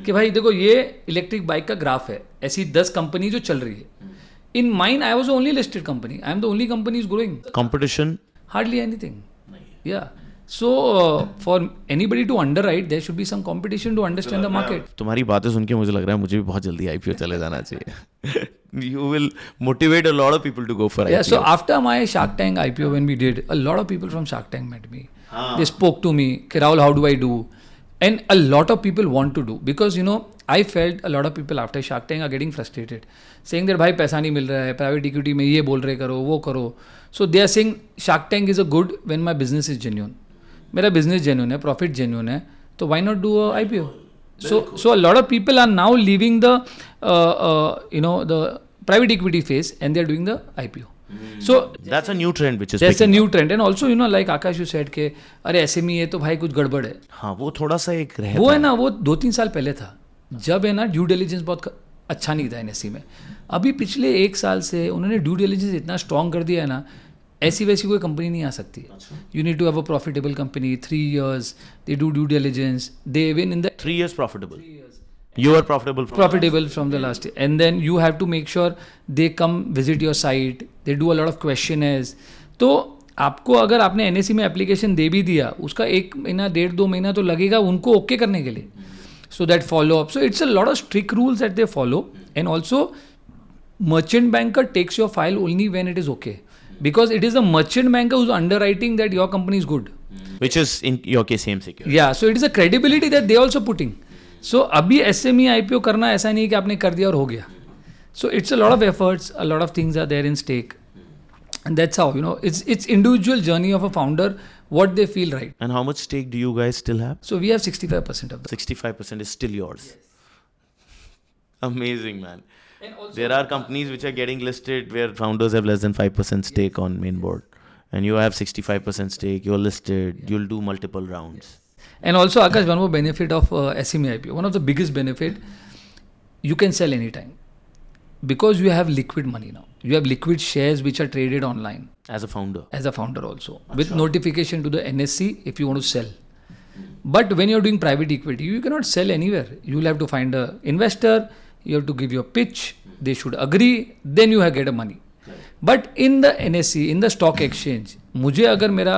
कि भाई देखो ये इलेक्ट्रिक बाइक का ग्राफ है, ऐसी 10 कंपनी जो चल रही है. In mind I was only listed company, I am the only company is growing. Competition hardly anything. या. So for anybody to underwrite, there should be some competition to understand the market. तुम्हारी बातें सुन के मुझे लग रहा है मुझे भी बहुत जल्दी IPO चले जाना चाहिए. You will motivate a lot of people to go for IPO. Yeah, so after my Shark Tank IPO when we did, a lot of people from Shark Tank met me. They spoke to me, Rahul, how do I do? And a lot of people want to do because I felt a lot of people after Shark Tank are getting frustrated, saying that भाई पैसा नहीं मिल रहा है, private equity में ये बोल रहे करो वो करो. So they are saying Shark Tank is a good when my business is genuine. मेरा बिजनेस जेन्युइन है, प्रॉफिट जेन्युइन है, तो why not do a IPO? So a lot of people are now leaving the the private equity phase and they are doing the IPO. So that's a new trend which is that's a new trend. And also like Akash you said कि अरे SME है तो भाई कुछ गड़बड़ है. हाँ, वो थोड़ा सा एक रहता वो है ना, वो 2-3 साल पहले था जब है ना ड्यू डिलिजेंस बहुत अच्छा नहीं था NSE में. अभी पिछले 1 साल से उन्होंने ड्यू डिलिजेंस इतना स्ट्रॉन्ग कर दिया है ना, ऐसी वैसी कोई कंपनी नहीं आ सकती. You need to have a profitable company, 3 years they do due diligence, they even in the 3 years profitable. You are profitable from the last year, and then you have to make sure they come visit your site, they do a lot of questionnaires. तो आपको अगर आपने NSE में application दे भी दिया, उसका 1 महीना 1.5-2 महीना तो लगेगा उनको ओके करने के लिए. So that follow up. So it's a lot of strict rules that they follow, and also merchant banker takes your file only when it is okay. Because it is a merchant banker who's underwriting that your company is good. Which is in your case same security. Yeah, so it is a credibility that they also putting. So अभी SME IPO करना ऐसा नहीं कि आपने कर दिया और हो गया. So it's a lot of efforts, a lot of things are there in stake. And that's how, it's individual journey of a founder, what they feel right. And how much stake do you guys still have? So we have 65% of that. 65% is still yours. Amazing, man. There are companies which are getting listed where founders have less than 5% stake on main board, and you have 65% stake. You're listed. You'll do multiple rounds. And also, Akash, one more benefit of SME IPO. One of the biggest benefit, you can sell anytime because you have liquid money now. You have liquid shares which are traded online. As a founder. As a founder also, with notification to the NSE if you want to sell. But when you're doing private equity, you cannot sell anywhere. You will have to find a investor. You have to give your pitch, they should agree, then you have get a money. But in the NSE, in the stock exchange, मुझे अगर मेरा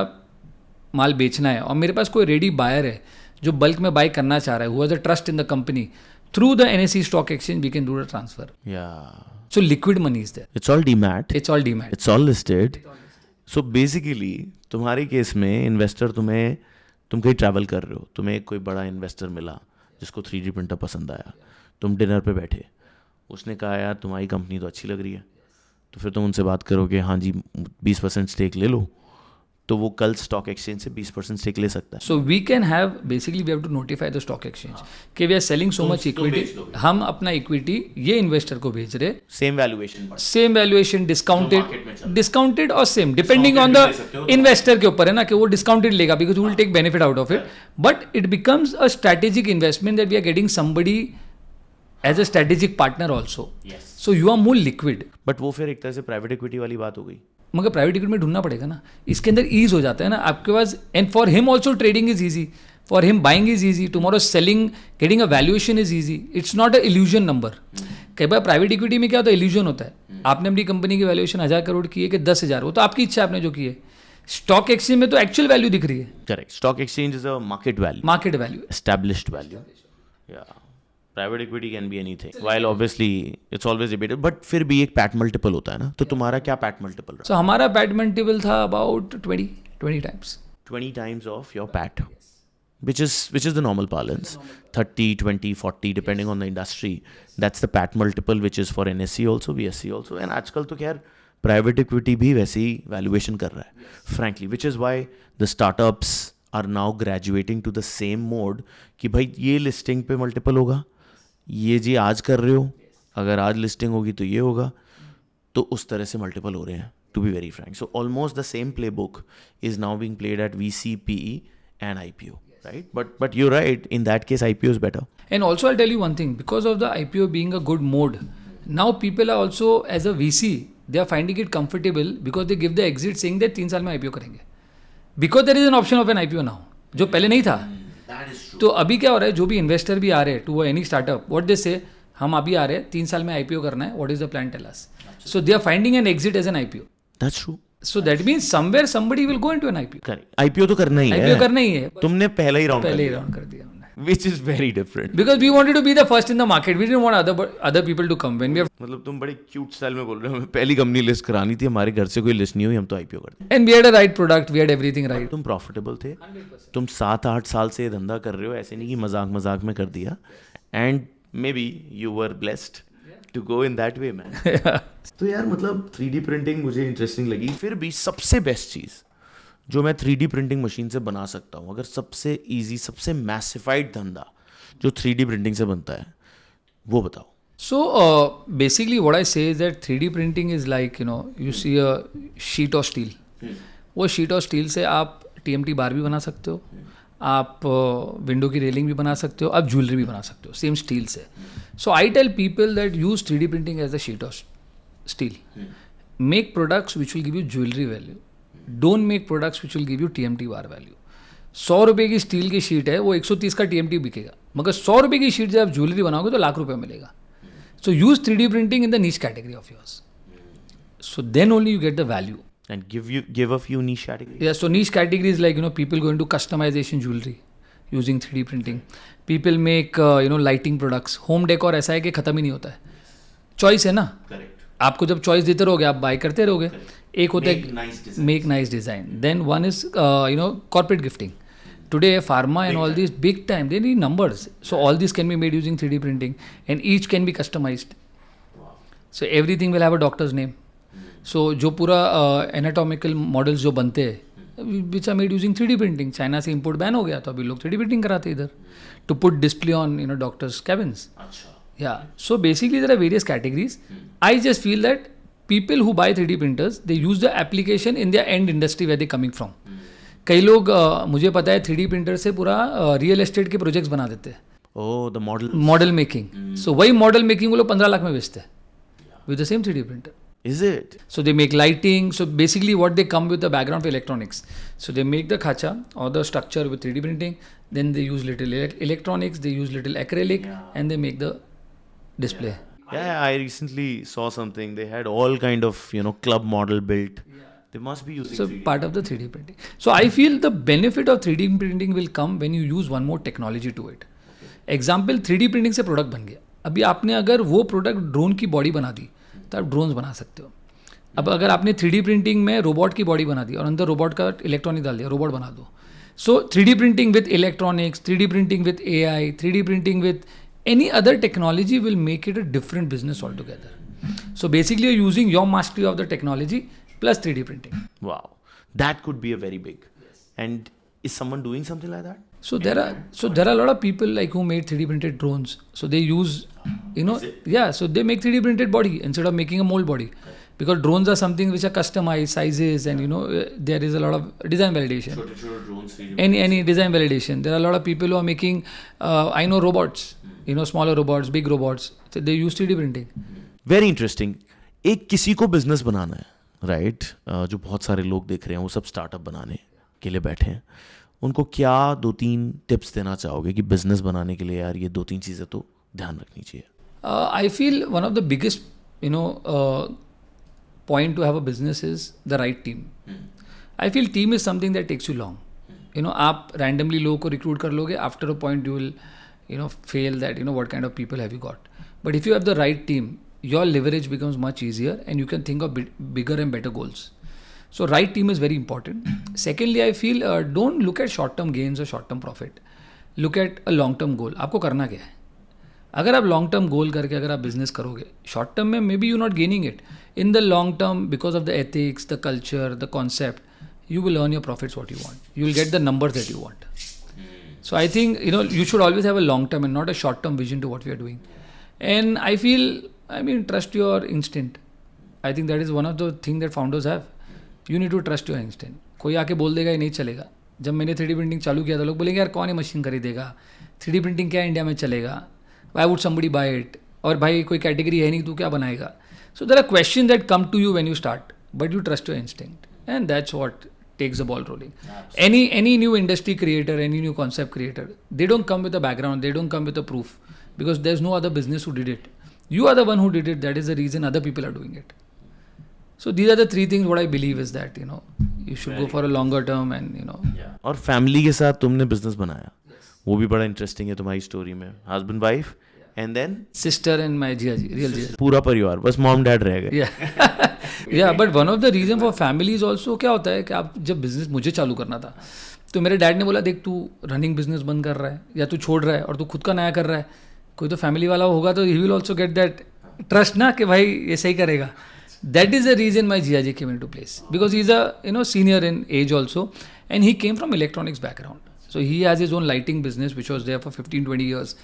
माल बेचना है और मेरे पास कोई ready buyer है जो बल्क में बाय करना चाह रहा है, who has a trust in the company, through the NSE stock exchange we can do the transfer. Yeah. So liquid money is there. It's all demat. It's all demat. It's all listed. So basically तुम्हारे case में investor तुम कहीं travel कर रहे हो, तुम्हें कोई बड़ा इन्वेस्टर मिला जिसको 3D प्रिंटर पसंद आया, तुम डिनर पे बैठे, उसने कहा यार तुम्हारी कंपनी तो अच्छी लग रही है, तो फिर तुम उनसे बात करोगे हाँ जी 20% स्टेक ले लो, तो वो कल स्टॉक एक्सचेंज से 20% स्टेक ले सकता है. So we can have, basically we have to notify the stock exchange कि we are selling so much equity, हम अपना equity ये investor को भेज रहे, सेम वैल्यूएशन पर, सेम वैल्यूएशन market डिस्काउंटेड और same depending on the investor के ऊपर है ना कि वो डिस्काउंटेड लेगा because will take benefit out of it, but it becomes a strategic investment that we are getting somebody as a strategic partner also. So you are more liquid. But वो फिर एक तरह से प्राइवेट इक्विटी वाली बात हो गई. मगर प्राइवेट इक्विटी में ढूंढना पड़ेगा ना, इसके अंदर ईज हो जाता है ना आपके पास. And for him also trading is easy, for him buying is easy, tomorrow selling getting a valuation is easy. It's not a illusion number. कई बार प्राइवेट इक्विटी में क्या होता है, इल्यूजन होता है. आपने अपनी कंपनी की वैल्यूएशन 1000 करोड़ की है कि 10,000, वो तो आपकी इच्छा आपने जो की है. स्टॉक एक्सचेंज में तो एक्चुअल वैल्यू दिख रही है. Correct. Stock exchange is a market value, market value, established value. Yeah. Private equity can be anything. While obviously it's always debated, but फिर भी एक PAT multiple होता है ना, तो तुम्हारा क्या PAT multiple रहा? सो हमारा पैट मल्टीपल था about 20 times. 20 times of your PAT, which is the normal parlance. 30, 20, 40 depending on the industry. That's the PAT multiple which is for NSE also, BSE also. And आजकल तो खैर private equity भी वैसे ही valuation कर रहा है, frankly, which is why the startups are now graduating to the same mode कि भाई ये listing पे multiple होगा, ये जी आज कर रहे हो, अगर आज लिस्टिंग होगी तो ये होगा, तो उस तरह से मल्टीपल हो रहे हैं, to be very frank. So almost the same playbook is now being played at VC, PE एंड IPO, right? But you right, in that case IPO is better. And also I'll tell you one thing, because of the IPO being a good mode, now people are also, as a VC, they are finding it comfortable because they give the exit saying that 3 साल में IPO करेंगे. Because there is an option of an IPO now, जो पहले नहीं था. तो अभी क्या हो रहा है, जो भी इन्वेस्टर भी आ रहे हैं to any startup, what they say, हम अभी आ रहे हैं 3 साल में IPO करना है, what is the plan, tell us. So they are finding an exit as an IPO. That's true. So that means somewhere somebody will go into an IPO. Correct. IPO तो करना ही है. IPO करना ही है. तुमने पहले ही round कर दिया हमने. which is very different. Because we wanted to be the first in the market. We didn't want other people to come. When we have, मतलब तुम बड़े क्यूट स्टाइल में बोल रहे हो, हमें पहली कंपनी लिस्ट करानी थी, हमारे घर से कोई लिस्ट नहीं हुई, हम तो IPO कर दिए. and we had a right product, we had everything right. तुम प्रॉफिटेबल थे. 100%. तुम 7-8 साल से ये धंधा कर रहे हो, ऐसे नहीं कि मजाक में कर दिया. And maybe you were blessed to go in that way man. तो यार मतलब 3D प्रिंटिंग मुझे इंटरेस्टिंग लगी. फिर भी सबसे बेस्ट चीज़ जो मैं 3D प्रिंटिंग मशीन से बना सकता हूँ, अगर सबसे ईजी, सबसे मैसिफाइड धंधा जो 3D प्रिंटिंग से बनता है, वो बताओ. So basically what I say is that 3D printing is like, you see a sheet of steel. वो sheet of steel से आप TMT बार भी बना सकते हो, आप विंडो की रेलिंग भी बना सकते हो, आप ज्वेलरी भी बना सकते हो सेम स्टील से. So I tell people that use 3D printing as a sheet of steel. Make products which will give you jewelry value. Don't make products which will give you TMT bar value. 100 रुपये की steel की sheet है, वो 130 का TMT बिकेगा, मगर 100 रुपये की शीट जब आप ज्वेलरी बनाओगे तो लाख रुपये मिलेगा. So use 3D printing in the niche category of yours. So then only you get the value. And give a few niche categories. Yeah, so niche categories like, people go into customization jewelry using 3D printing. People make, lighting products. Home decor ऐसा है कि ख़त्म ही नहीं होता है. Choice है ना. Correct. आपको जब choice देते रहोगे, आप buy करते रहोगे. एक होता है make nice design. Then one is, corporate gifting. Today, pharma and all these big time, they need numbers. So all these can be made using 3D printing, and each can be customized. So everything will have a doctor's name. So जो पूरा anatomical models जो बनते हैं, which are made using 3D printing. China से import ban हो गया, तो अभी लोग 3D printing कराते हैं इधर, to put display on doctors' cabins. Yeah. So basically there are various categories. I just feel that people who buy 3D printers, they use the application in their end industry where they coming from. कई लोग मुझे पता है 3D printer से पूरा real estate के projects बना देते हैं. ओह, द मॉडल मेकिंग. सो वही मॉडल मेकिंग वो लोग 15 लाख में बेचते हैं with the same 3D printer. Is it? So they make lighting. So basically what they come with the background for electronics. So they make the khacha or the structure with 3D printing. Then they use little electronics. They use little acrylic, and they make the display. Yeah, I recently saw something. They had all kind of club model built. They must be using. So 3D. part of the 3D printing. So I feel the benefit of 3D printing will come when you use one more technology to it. Example, 3D printing से product बन गया. अभी आपने अगर वो product drone की body बना दी, तो तो आप ड्रोन्स बना सकते हो. अब अगर आपने 3D प्रिंटिंग में रोबोट की बॉडी बना दी और अंदर रोबोट का इलेक्ट्रॉनिक डाल दिया, रोबोट बना दो. सो 3D printing with electronics, 3D printing with AI, 3D printing with any other technology will make it a different business altogether. So basically you're using your mastery of the technology plus 3D printing. Wow, that could be a very big. And is someone doing something like that? So there are a lot of people like who made 3D printed drones. So they use, so they make 3D printed body instead of making a mold body. Because drones are something which are customized sizes, and there is a lot of design validation. Drones. Any design validation. There are a lot of people who are making, I know robots, smaller robots, big robots. So they use 3D printing. Very interesting. एक किसी को business बनाना है, right? जो बहुत सारे लोग देख रहे हैं, वो सब स्टार्टअप बनाने के लिए बैठे हैं. उनको क्या 2-3 टिप्स देना चाहोगे कि बिजनेस बनाने के लिए यार ये 2-3 चीज़ें तो ध्यान रखनी चाहिए? I feel one of the biggest, point to have a business is the right team. I feel team is something that takes you long. आप randomly लोगों को recruit कर लोगे, after a point you will, fail that, what kind of people have you got. But if you have the right team, your leverage becomes much easier and you can think of bigger and better goals. So right team is very important. Secondly, I feel don't look at short-term gains or short-term profit. Look at a long-term goal. आपको करना क्या है? अगर आप long term goal करके अगर आप business करोगे, शॉर्ट टर्म में may be you not gaining it. In the long term, because of the ethics, the culture, the concept, you will earn your profits what you want. You will get the numbers that you want. So I think, you should always have a long term and not a short term vision to what we are doing. And I feel, trust your instinct. I think that is one of the things that founders have. You need to trust your instinct. कोई आके बोल देगा ये नहीं चलेगा. जब मैंने 3D printing चालू किया था, लोग बोलेंगे यार कौन ये मशीन खरीदेगा, 3D प्रिंटिंग क्या इंडिया में चलेगा, why would somebody buy it, और भाई कोई कैटेगरी है नहीं, तू क्या बनाएगा. So there are questions that come to you when you start, but you trust your instinct, and that's what takes the ball rolling. Any new industry creator, any new concept creator, they don't come with a background, they don't come with a proof, because there's no other business who did it. You are the one who did it. That is the reason other people are doing it. So these are the three things what I believe is that, you should go for a longer term and, और family के साथ तुमने business बनाया, वो भी बड़ा interesting है तुम्हारी स्टोरी में. Husband, wife, and then sister and my jiaji, real jiaji. पूरा परिवार, बस मॉम डैड रह गए. Yeah, but one of the reason for family is also क्या होता है कि आप जब बिजनेस मुझे चालू करना था, तो मेरे डैड ने बोला देख तू रनिंग बिजनेस बंद कर रहा है या तू छोड़ रहा है और तू खुद का नया कर रहा है, कोई तो फैमिली वाला होगा तो he will also get that trust ना कि भाई ये सही करेगा. That is the reason my jiaji came into place, because he's a senior in age also, and he came from electronics background. So he has his own lighting business which was there for 15-20 years.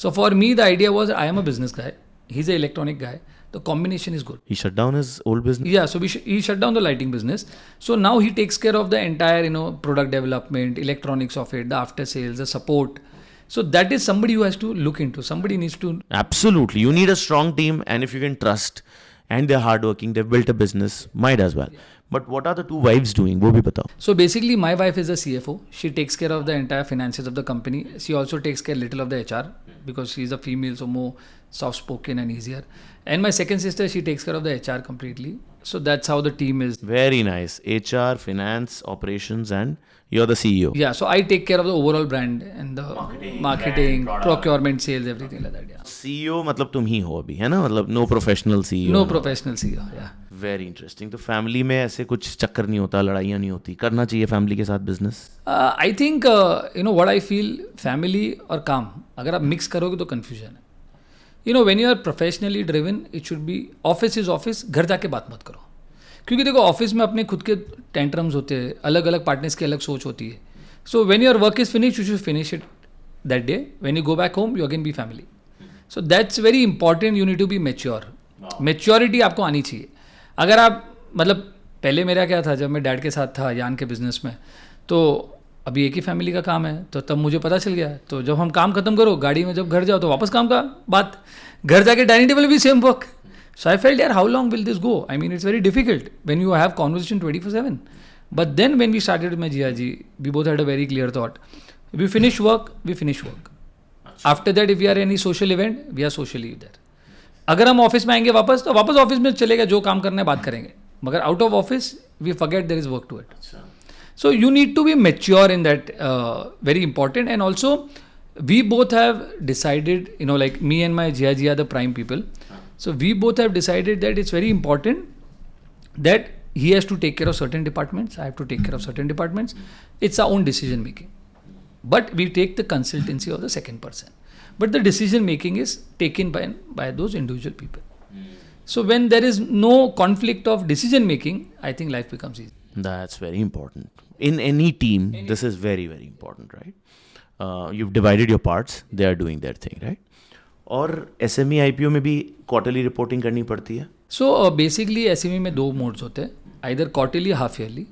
So for me the idea was I am a business guy, he's an electronic guy, the combination is good. He shut down his old business. Yeah, so he shut down the lighting business. So now he takes care of the entire product development, electronics of it, the after sales, the support. So that is somebody who has to look into. Somebody needs to. Absolutely, you need a strong team, and if you can trust and they're hardworking, they've built a business, might as well. But what are the two wives doing? वो भी बताओ. So basically my wife is a CFO. She takes care of the entire finances of the company. She also takes care little of the HR because she's a female, so more soft spoken and easier. And my second sister, she takes care of the HR completely. So that's how the team is. Very nice. HR, finance, operations, and you're the CEO. Yeah, so I take care of the overall brand and the marketing, procurement, sales, everything like that. Yeah. CEO मतलब तुम ही हो अभी, है ना? मतलब no professional CEO. No professional CEO. Yeah. Very interesting. तो family में ऐसे कुछ चक्कर नहीं होता, लड़ाइयाँ नहीं होती, करना चाहिए फैमिली के साथ business? I think what I feel, family और काम अगर आप मिक्स करोगे तो confusion है. When you are professionally driven, it should be office is office. घर जाके बात मत करो, क्योंकि देखो ऑफिस में अपने खुद के टेंट्रम्स होते हैं, अलग अलग पार्टनर्स की अलग सोच होती है. So when your work is finish, you should finish it that day. When you go back home, you again be family. So that's very important. You need to be mature. Maturity आपको आनी चाहिए. अगर आप पहले मेरा क्या था, जब मैं डैड के साथ था यान के बिजनेस में, तो अभी एक ही फैमिली का काम है, तो तब मुझे पता चल गया. तो जब हम काम खत्म करो, गाड़ी में जब घर जाओ तो वापस काम का बात, घर जाके डाइनिंग टेबल भी same work. So I felt, how long will this go? I mean, it's very difficult when you have conversation 24/7. But then when we started with my jiaji, we both had a very clear thought. If we finish work, we finish work. After that, if we are any social event, we are socially there. अगर हम office में आएंगे वापस, तो वापस office में चलेगा, जो काम करना है बात करेंगे. मगर out of office, we forget there is work to it. So you need to be mature in that, very important. And also, we both have decided, like me and my jiaji are the prime people. So we both have decided that it's very important that he has to take care of certain departments, I have to take care of certain departments. It's our own decision making. But we take the consultancy of the second person. But the decision making is taken by those individual people. So when there is no conflict of decision making, I think life becomes easy. That's very important. In any team, this is very, very important, right? You've divided your parts, they are doing their thing, right? और SME IPO में भी quarterly reporting करनी पड़ती है? So basically SME में दो modes होते हैं, either quarterly or half yearly.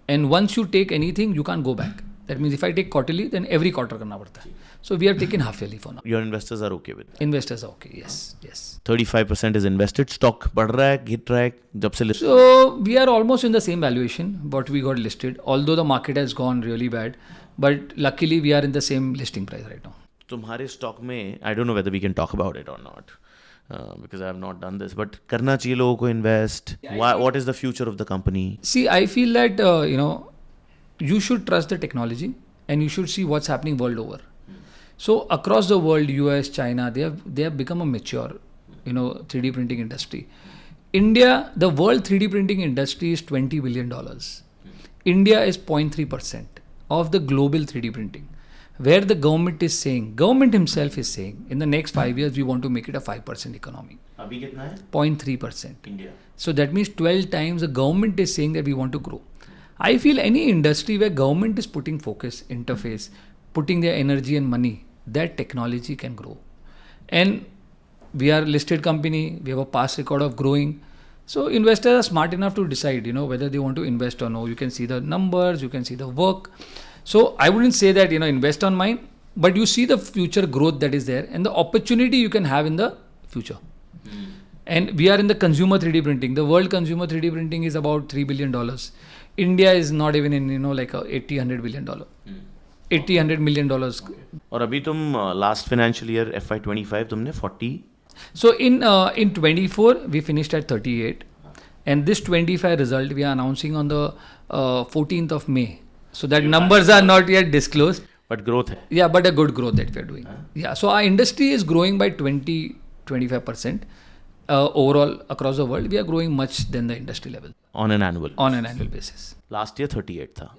And once you take anything, you can't go back. That means if I take quarterly, then every quarter करना पड़ता है. So we have taken half yearly for now. Your investors are okay with it? Investors are okay, yes, yes. 35% is invested, stock बढ़ रहा है, गिर रहा है, जब से list. So we are almost in the same valuation what we got listed, although the market has gone really bad, but luckily we are in the same listing price right now. तुम्हारे stock में, I don't know whether we can talk about it or not, because I have not done this, but करना चाहिए लोगों को invest. What is the future of the company? See, I feel that you should trust the technology and you should see what's happening world over. So across the world, US, China, they have become a mature, 3D printing industry. India, the world 3D printing industry is $20 billion. India is 0.3% of the global 3D printing. Where the government himself is saying, in the next 5 years, we want to make it a 5% economy. अभी कितना है? 0.3%. India. So that means 12 times the government is saying that we want to grow. I feel any industry where government is putting focus, interface, putting their energy and money, that technology can grow. And we are a listed company, we have a past record of growing. So investors are smart enough to decide, whether they want to invest or no. You can see the numbers, you can see the work. So I wouldn't say that, invest on mine, but you see the future growth that is there and the opportunity you can have in the future. And we are in the consumer 3D printing. The world consumer 3D printing is about $3 billion. India is not even in, like a $80-100 billion. $80-100 million. और अभी तुम last financial year FY25 तुमने 40. So in 24 we finished at 38, and this 25 result we are announcing on the 14th of May. So that numbers are not yet disclosed. But growth है. Yeah, but a good growth that we are doing. Yeah, so our industry is growing by 20-25%. Overall across the world, we are growing much than the industry level. On an annual. On an annual basis. Last year 38 था.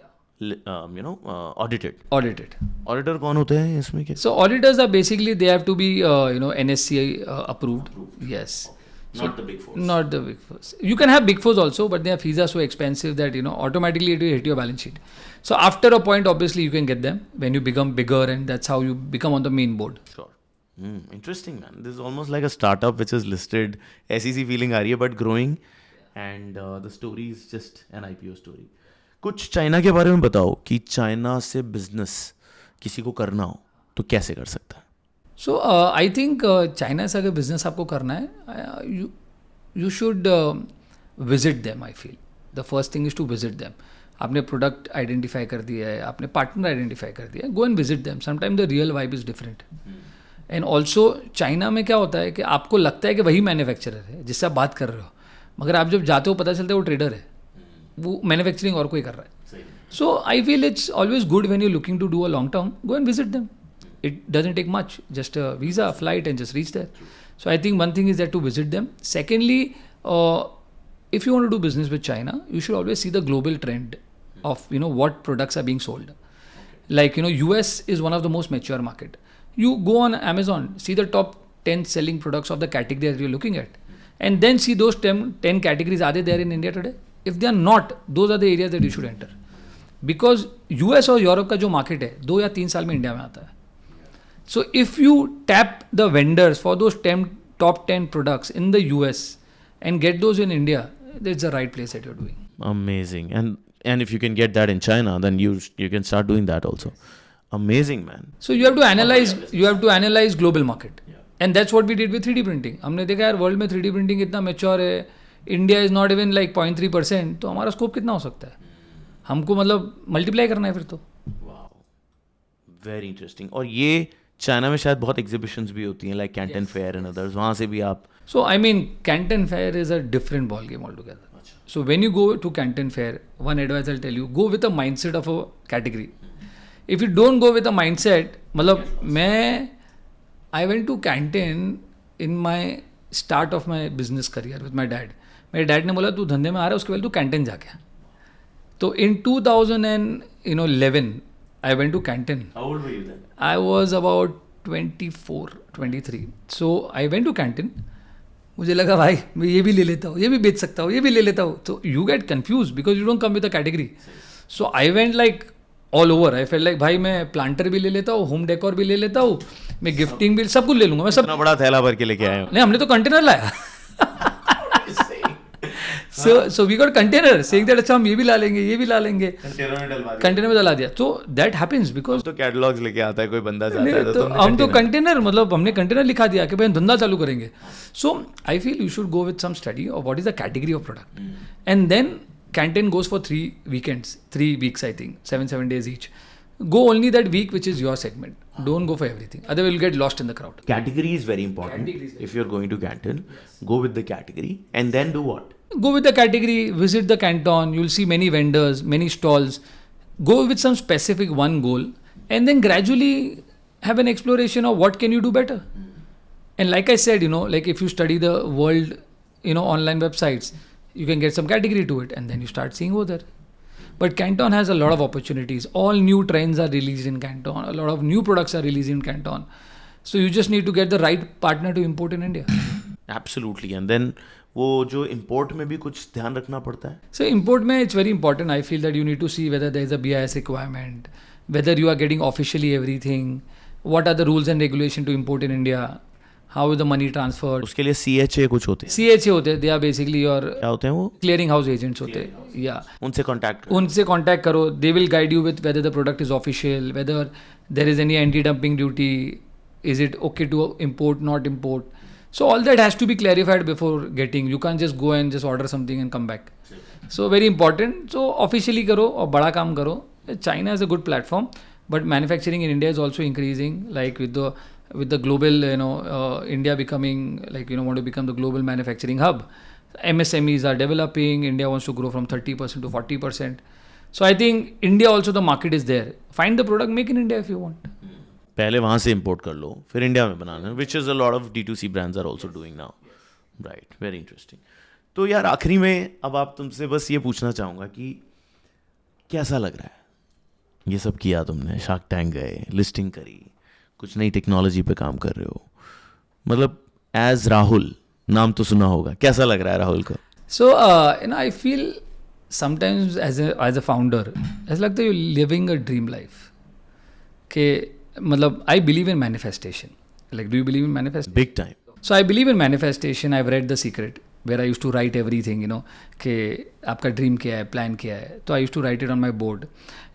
Audited. Audited. Auditor कौन होते हैं इसमें क्या? So auditors are basically, they have to be NSCI approved. Yes. Not the big fours. Not the big fours. You can have big fours also, but their fees are so expensive that automatically it will hit your balance sheet. So after a point, obviously you can get them when you become bigger, and that's how you become on the main board. Sure. Interesting, man. This is almost like a startup which is listed. SEC feeling आ रही है, but growing, and the story is just an IPO story. कुछ China के बारे में बताओ कि China से business किसी को करना हो तो कैसे कर सकता है? So I think चाइना से अगर बिजनेस आपको करना है, you should visit them. I feel the first thing is to visit them. आपने प्रोडक्ट आइडेंटिफाई कर दिया है, आपने पार्टनर आइडेंटिफाई कर दिया है, गो and visit them. Sometime the real vibe is different. And also China में क्या होता है कि आपको लगता है कि वही मैन्युफैक्चरर है जिससे आप बात कर रहे हो, मगर आप जब जाते हो पता चलता है वो ट्रेडर है, वो मैन्युफैक्चरिंग और कोई कर रहा है. So I feel it's always good when you looking to do a long term, go and visit them. It doesn't take much, just a visa, flight, and just reach there. So I think one thing is that to visit them. Secondly, if you want to do business with China, you should always see the global trend of what products are being sold. Like US is one of the most mature market. You go on Amazon, see the top 10 selling products of the category that you're looking at, and then see those 10 categories, are they there in India today? If they are not, those are the areas that you should enter. Because US और Europe का जो market है 2 या 3 साल में India में आता है. So if you tap the vendors for those top 10 products in the US and get those in India, that's the right place that you're doing. Amazing. And if you can get that in China, then you can start doing that also. Amazing, man. So you have to analyze global market. And that's what we did with 3D printing. हमने देखा यार world में 3D printing इतना mature है, India is not even like 0.3%, तो हमारा scope कितना हो सकता है? हमको मतलब मल्टीप्लाई करना है फिर तो. Very interesting. और ये चाइना में शायद बहुत एग्जीबिशंस भी होती हैं like Canton fair and others, वहाँ से भी आप? So I mean Canton fair is a different ball game all together. So when you go to Canton Fair, one advice I'll tell you, go with a mindset of a category. If you don't go with a mindset, मतलब I went to Canton in my start of my business career with my dad. मेरे dad ने बोला तू धंधे में आ रहा है उसके पहले तू कैंटीन जाके आ. तो इन 2011 I went to Canton. How old were you then? I was about 24, 23. So I went to Canton. मुझे लगा भाई मैं ये भी ले लेता हूँ, ये भी बेच सकता हूँ, ये भी ले लेता हूँ. तो you get confused because you don't come with a category. So I went like all over. I felt like भाई मैं प्लांटर भी ले लेता हूँ, होम डेकोर भी ले लेता हूँ, मैं गिफ्टिंग भी सब कुछ ले लूँगा. मैं सब इतना बड़ा थैला भर के लेके आए हो. नहीं हमने तो कंटेनर लाया. So we got container saying that अच्छा हम ये भी ला लेंगे, ये भी ला लेंगे. कंटेनर में डला दिया. तो that happens because तो कैटलॉग्स लेके आता है कोई बंदा जाता है तो हम तो कंटेनर मतलब हमने कंटेनर लिखा दिया कि भाई हम धंधा चालू करेंगे. So I feel you should go with some study of what is the category of product and then Canton goes for 3 weekends, 3 weeks I think, 7 days each. Go only that week which is your segment. Don't go for everything. Otherwise you'll get lost in the crowd. Category is very important. If you're going to Canton, go with the category and then do what? Go with the category, visit the canton, you'll see many vendors, many stalls. Go with some specific one goal and then gradually have an exploration of what can you do better. And like I said, like if you study the world, online websites, you can get some category to it and then you start seeing over there. But Canton has a lot of opportunities. All new trends are released in Canton. A lot of new products are released in Canton. So you just need to get the right partner to import in India. Absolutely. And then वो जो import में भी कुछ ध्यान रखना पड़ता है. So import में it's very important. I feel that you need to see whether there is a BIS requirement, whether you are getting officially everything, what are the rules and regulation to import in India, how is the money transferred. उसके लिए CHA कुछ होते हैं. CHA होते हैं. They are basically your क्या होते हैं वो? clearing house agents होते हैं. Yeah. उनसे contact करो. उनसे contact करो. They will guide you with whether the product is official, whether there is any anti-dumping duty, is it okay to import, not import. So all that has to be clarified before getting. You can't just go and just order something and come back. So very important. So officially करो और बड़ा काम करो. China is a good platform, but manufacturing in India is also increasing. Like with the global, India becoming want to become the global manufacturing hub. MSMEs are developing. India wants to grow from 30% to 40%. So I think India also the market is there. Find the product, make in India if you want. पहले वहाँ से import कर लो, फिर India में बनाना, which is a lot of D2C brands are also doing now. Right, very interesting. तो यार आखिरी में अब आप तुमसे बस ये पूछना चाहूँगा कि कैसा लग रहा है? ये सब किया तुमने, शार्क टैंक गए, लिस्टिंग करी, कुछ नई टेक्नोलॉजी पे काम कर रहे हो, मतलब एज राहुल, नाम तो सुना होगा, कैसा लग रहा है राहुल को? So I feel sometimes as a founder, ऐसा लगता है you're living a dream life. कि मतलब I believe in manifestation. Like, do you believe in manifestation? Big time. So I believe in manifestation. I've read The Secret, where I used to write everything, कि आपका dream क्या है, plan क्या है. तो I used to write it on my board.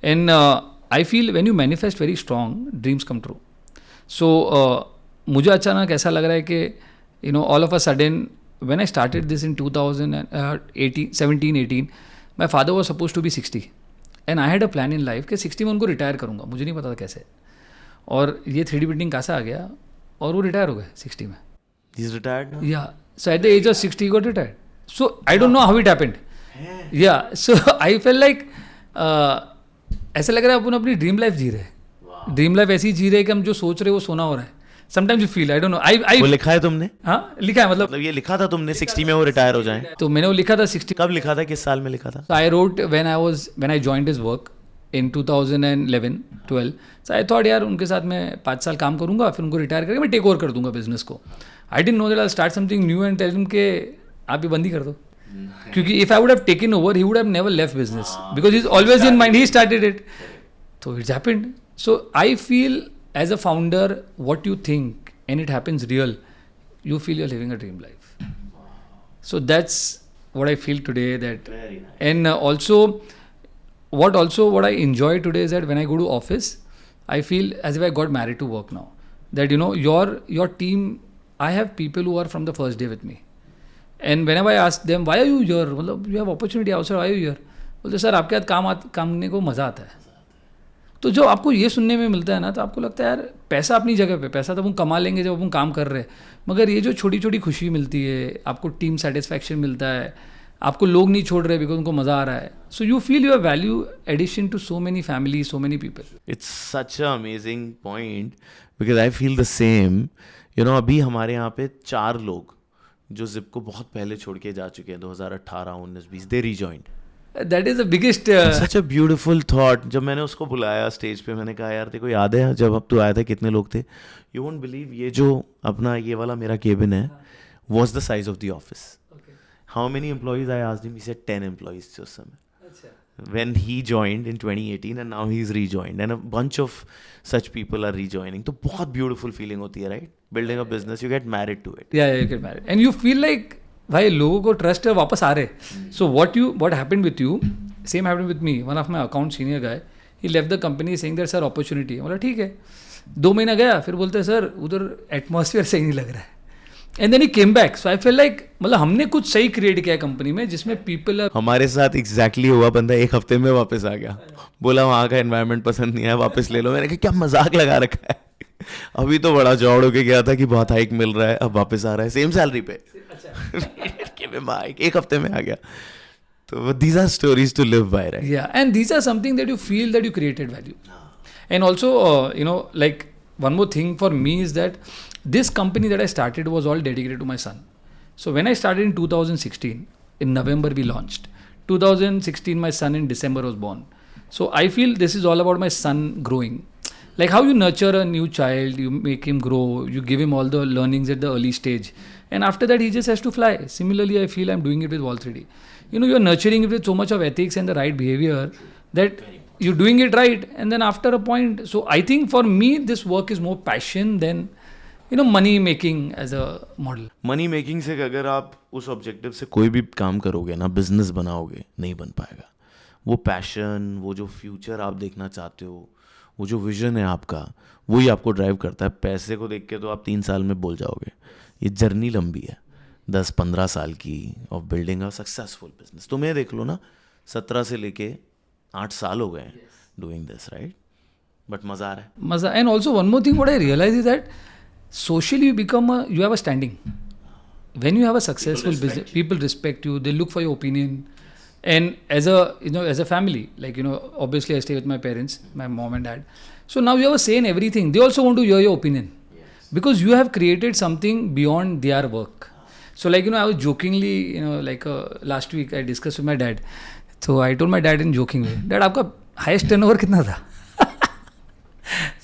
And I feel when you manifest very strong, dreams come true. So मुझे अचानक ऐसा लग रहा है कि all of a sudden when I started this in 2017-18, my father was supposed to be 60. And I had a plan in life कि 60 में उनको रिटायर करूँगा. मुझे नहीं पता था कैसे. और ये 3D प्रिंटिंग कैसा आ गया और वो रिटायर हो गए 60 में. He's retired now? Yeah. So at the age of 60 he got retired. So I don't know how it happened. Yeah. So I felt like ऐसा लग रहा है अपन अपनी ड्रीम लाइफ जी रहे. ड्रीम लाइफ ऐसी जी रहे कि हम जो सोच रहे वो सोना हो रहा है. Sometimes you feel, I don't know. वो लिखा है तुमने? हाँ लिखा है मतलब ये लिखा था तुमने 60 में वो रिटायर हो जाएं? तो मैंने वो लिखा था 60. कब लिखा था, किस साल में लिखा था? So I wrote when I joined his work in 2011-12. So I thought यार उनके साथ मैं 5 साल काम करूँगा, फिर उनको रिटायर करके मैं टेक ओवर कर दूंगा बिजनेस को. I didn't know that I'll start something new and tell him कि आप ये बंद ही कर दो. क्योंकि if I would have taken over, he would have never left business because he's always in mind. He started it. So it's happened. So I feel as a founder, what you think and it happens real, you feel you're living a dream life. So that's what I feel today. That Very nice. And also what I enjoy today is that when I go to office, I feel as if I got married to work now. That your team, I have people who are from the first day with me. And whenever I ask them, why are you here? मतलब you have opportunity outside, why are you here? बोलते sir आपके साथ काम करने को मज़ा आता है. तो जो आपको ये सुनने में मिलता है ना, तो आपको लगता है यार पैसा अपनी जगह पे, पैसा तो हम कमा लेंगे जब हम काम कर रहे हैं, मगर ये जो छोटी छोटी खुशी मिलती है, आपको टीम सेटिस्फैक्शन मिलता है, आपको लोग नहीं छोड़ रहे बिकॉज उनको मज़ा आ रहा है. So you feel your value addition to so many family, so many people. It's such an amazing point because I feel the same. अभी हमारे यहाँ पे 4 लोग जो जिप को बहुत पहले छोड़ के जा चुके हैं 2018 19 20 they rejoined. That is the biggest. Such a beautiful thought. जब मैंने उसको बुलाया स्टेज पे मैंने कहा यार तेरे को याद है जब अब तू आया था कितने लोग थे. यू वोंट बिलीव ये जो अपना ये वाला मेरा केबिन है was the size of the office. Okay. How many employees? I asked him. He said 10 employees थे उस समय. अच्छा. When he joined in 2018 and now he's rejoined and a bunch of such people are rejoining. तो बहुत beautiful feeling होती है, right? Building a business, you get married to it. Yeah, you get married. And you feel like भाई लोगों को trust है वापस आ रहे. सो what happened with you, same happened with me. One of my account senior guy, he left the company saying that sir opportunity. बोला ठीक है. 2 महीना गया फिर बोलते हैं सर उधर एटमॉस्फेयर सही नहीं लग रहा है. And then he came back. So I feel like मतलब हमने कुछ सही क्रिएट किया कंपनी में जिसमें पीपल. हमारे साथ एग्जैक्टली हुआ. बंदा 1 हफ्ते में वापस आ गया. बोला वहाँ का एनवायरनमेंट पसंद नहीं आया वापस ले लो. मैंने कहा क्या मजाक लगा रखा है. अभी तो बड़ा जौड़ होके गया था कि बहुत हाइक मिल रहा है अब वापस आ रहा है सेम सैलरी पे. एक हफ्ते में आ गया. तो these are stories to live by, right? Yeah, and these are something that you feel that you created value. And also, like one more thing for me is that this company that I started was all dedicated to my son. So when I started in 2016, in November we launched. 2016, my son in December was born. So I feel this is all about my son growing. Like how you nurture a new child, you make him grow, you give him all the learnings at the early stage. And after that, he just has to fly. Similarly, I feel I'm doing it with Wall 3D. You're nurturing it with so much of ethics and the right behavior that you're doing it right. And then after a point, so I think for me, this work is more passion than, money making as a model. Money making से अगर आप उस objective से कोई भी काम करोगे ना, बिजनेस बनाओगे, नहीं बन पाएगा. वो पैशन, वो जो फ्यूचर आप देखना चाहते हो, वो जो विजन है आपका, वही आपको ड्राइव करता है. पैसे को देख के तो आप 3 साल में बोल जाओगे. ये जर्नी लंबी है, 10-15 साल की of building a successful business. तुम्हें देख लो ना, 17 से लेके 8 साल हो गए डूइंग दिस, राइट? बट मज़ा आ रहा है. मज़ा. And also one more thing what I realise is that socially you have a standing. When you have a successful business, people respect you, they look for your opinion. And as a family, like, obviously I stay with my parents, my mom and dad. So now you have a say in everything. They also want to hear your opinion. Yes. Because you have created something beyond their work. So like, I was jokingly, last week I discussed with my dad. So I told my dad in joking way, Dad, आपका highest turnover कितना था?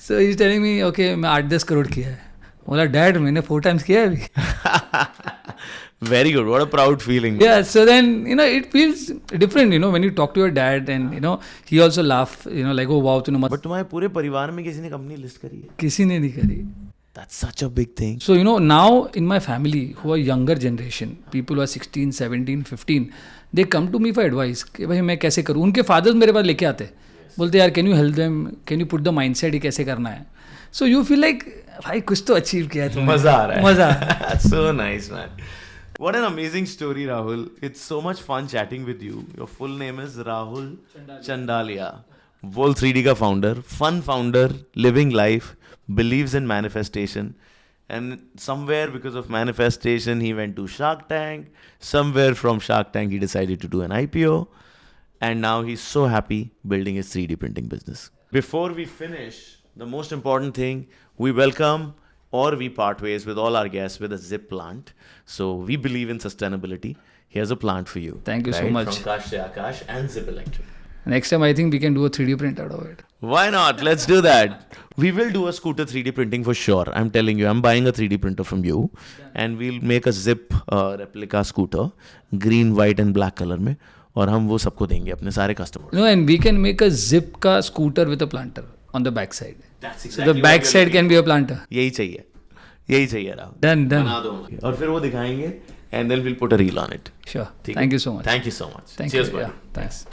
So he's telling me, okay, मैं 8-10 करोड़ किया है. बोला dad मैंने 4 times किया है अभी. Very good. What a proud feeling. Yeah, so then it feels different when you talk to your dad and he also laugh like oh wow तूने मत. But तुम्हारे पूरे परिवार में किसी ने कंपनी लिस्ट करी है? किसी ने नहीं करी. That's such a big thing. So now in my family who are younger generation, people who are 16, 17, 15, they come to me for advice कि भाई मैं कैसे करूँ. उनके फादर्स मेरे पास लेके आते बोलते यार can you help them, can you put the mindset ये कैसे करना है. सो यू फील लाइक भाई कुछ तो अचीव किया है तुमने. मजा आ रहा है. मजा. So nice, man. What an amazing story, Rahul. It's so much fun chatting with you. Your full name is Rahul Chandalia. Wall 3D का founder, fun founder, living life, believes in manifestation. And somewhere because of manifestation, he went to Shark Tank. Somewhere from Shark Tank, he decided to do an IPO. And now he's so happy building his 3D printing business. Before we finish, the most important thing, we welcome or we part ways with all our guests with a Zip plant. So we believe in sustainability. Here's a plant for you. Thank you so much. From Kash Se Akash and Zip Electric. Next time I think we can do a 3D print out of it. Why not? Let's do that. We will do a scooter 3D printing for sure. I'm telling you, I'm buying a 3D printer from you. And we'll make a Zip replica scooter, green, white and black color में. और हम वो सबको देंगे अपने सारे customer. And we can make a Zip का scooter with a planter on the back side. That's exactly so the back side can be a planter. यही चाहिए राहुल. Done. बना दो और फिर वो दिखाएंगे and then we'll put a reel on it. Sure. Thank you so much. Thank you so much. Thank Cheers, you. buddy. Yeah, thanks.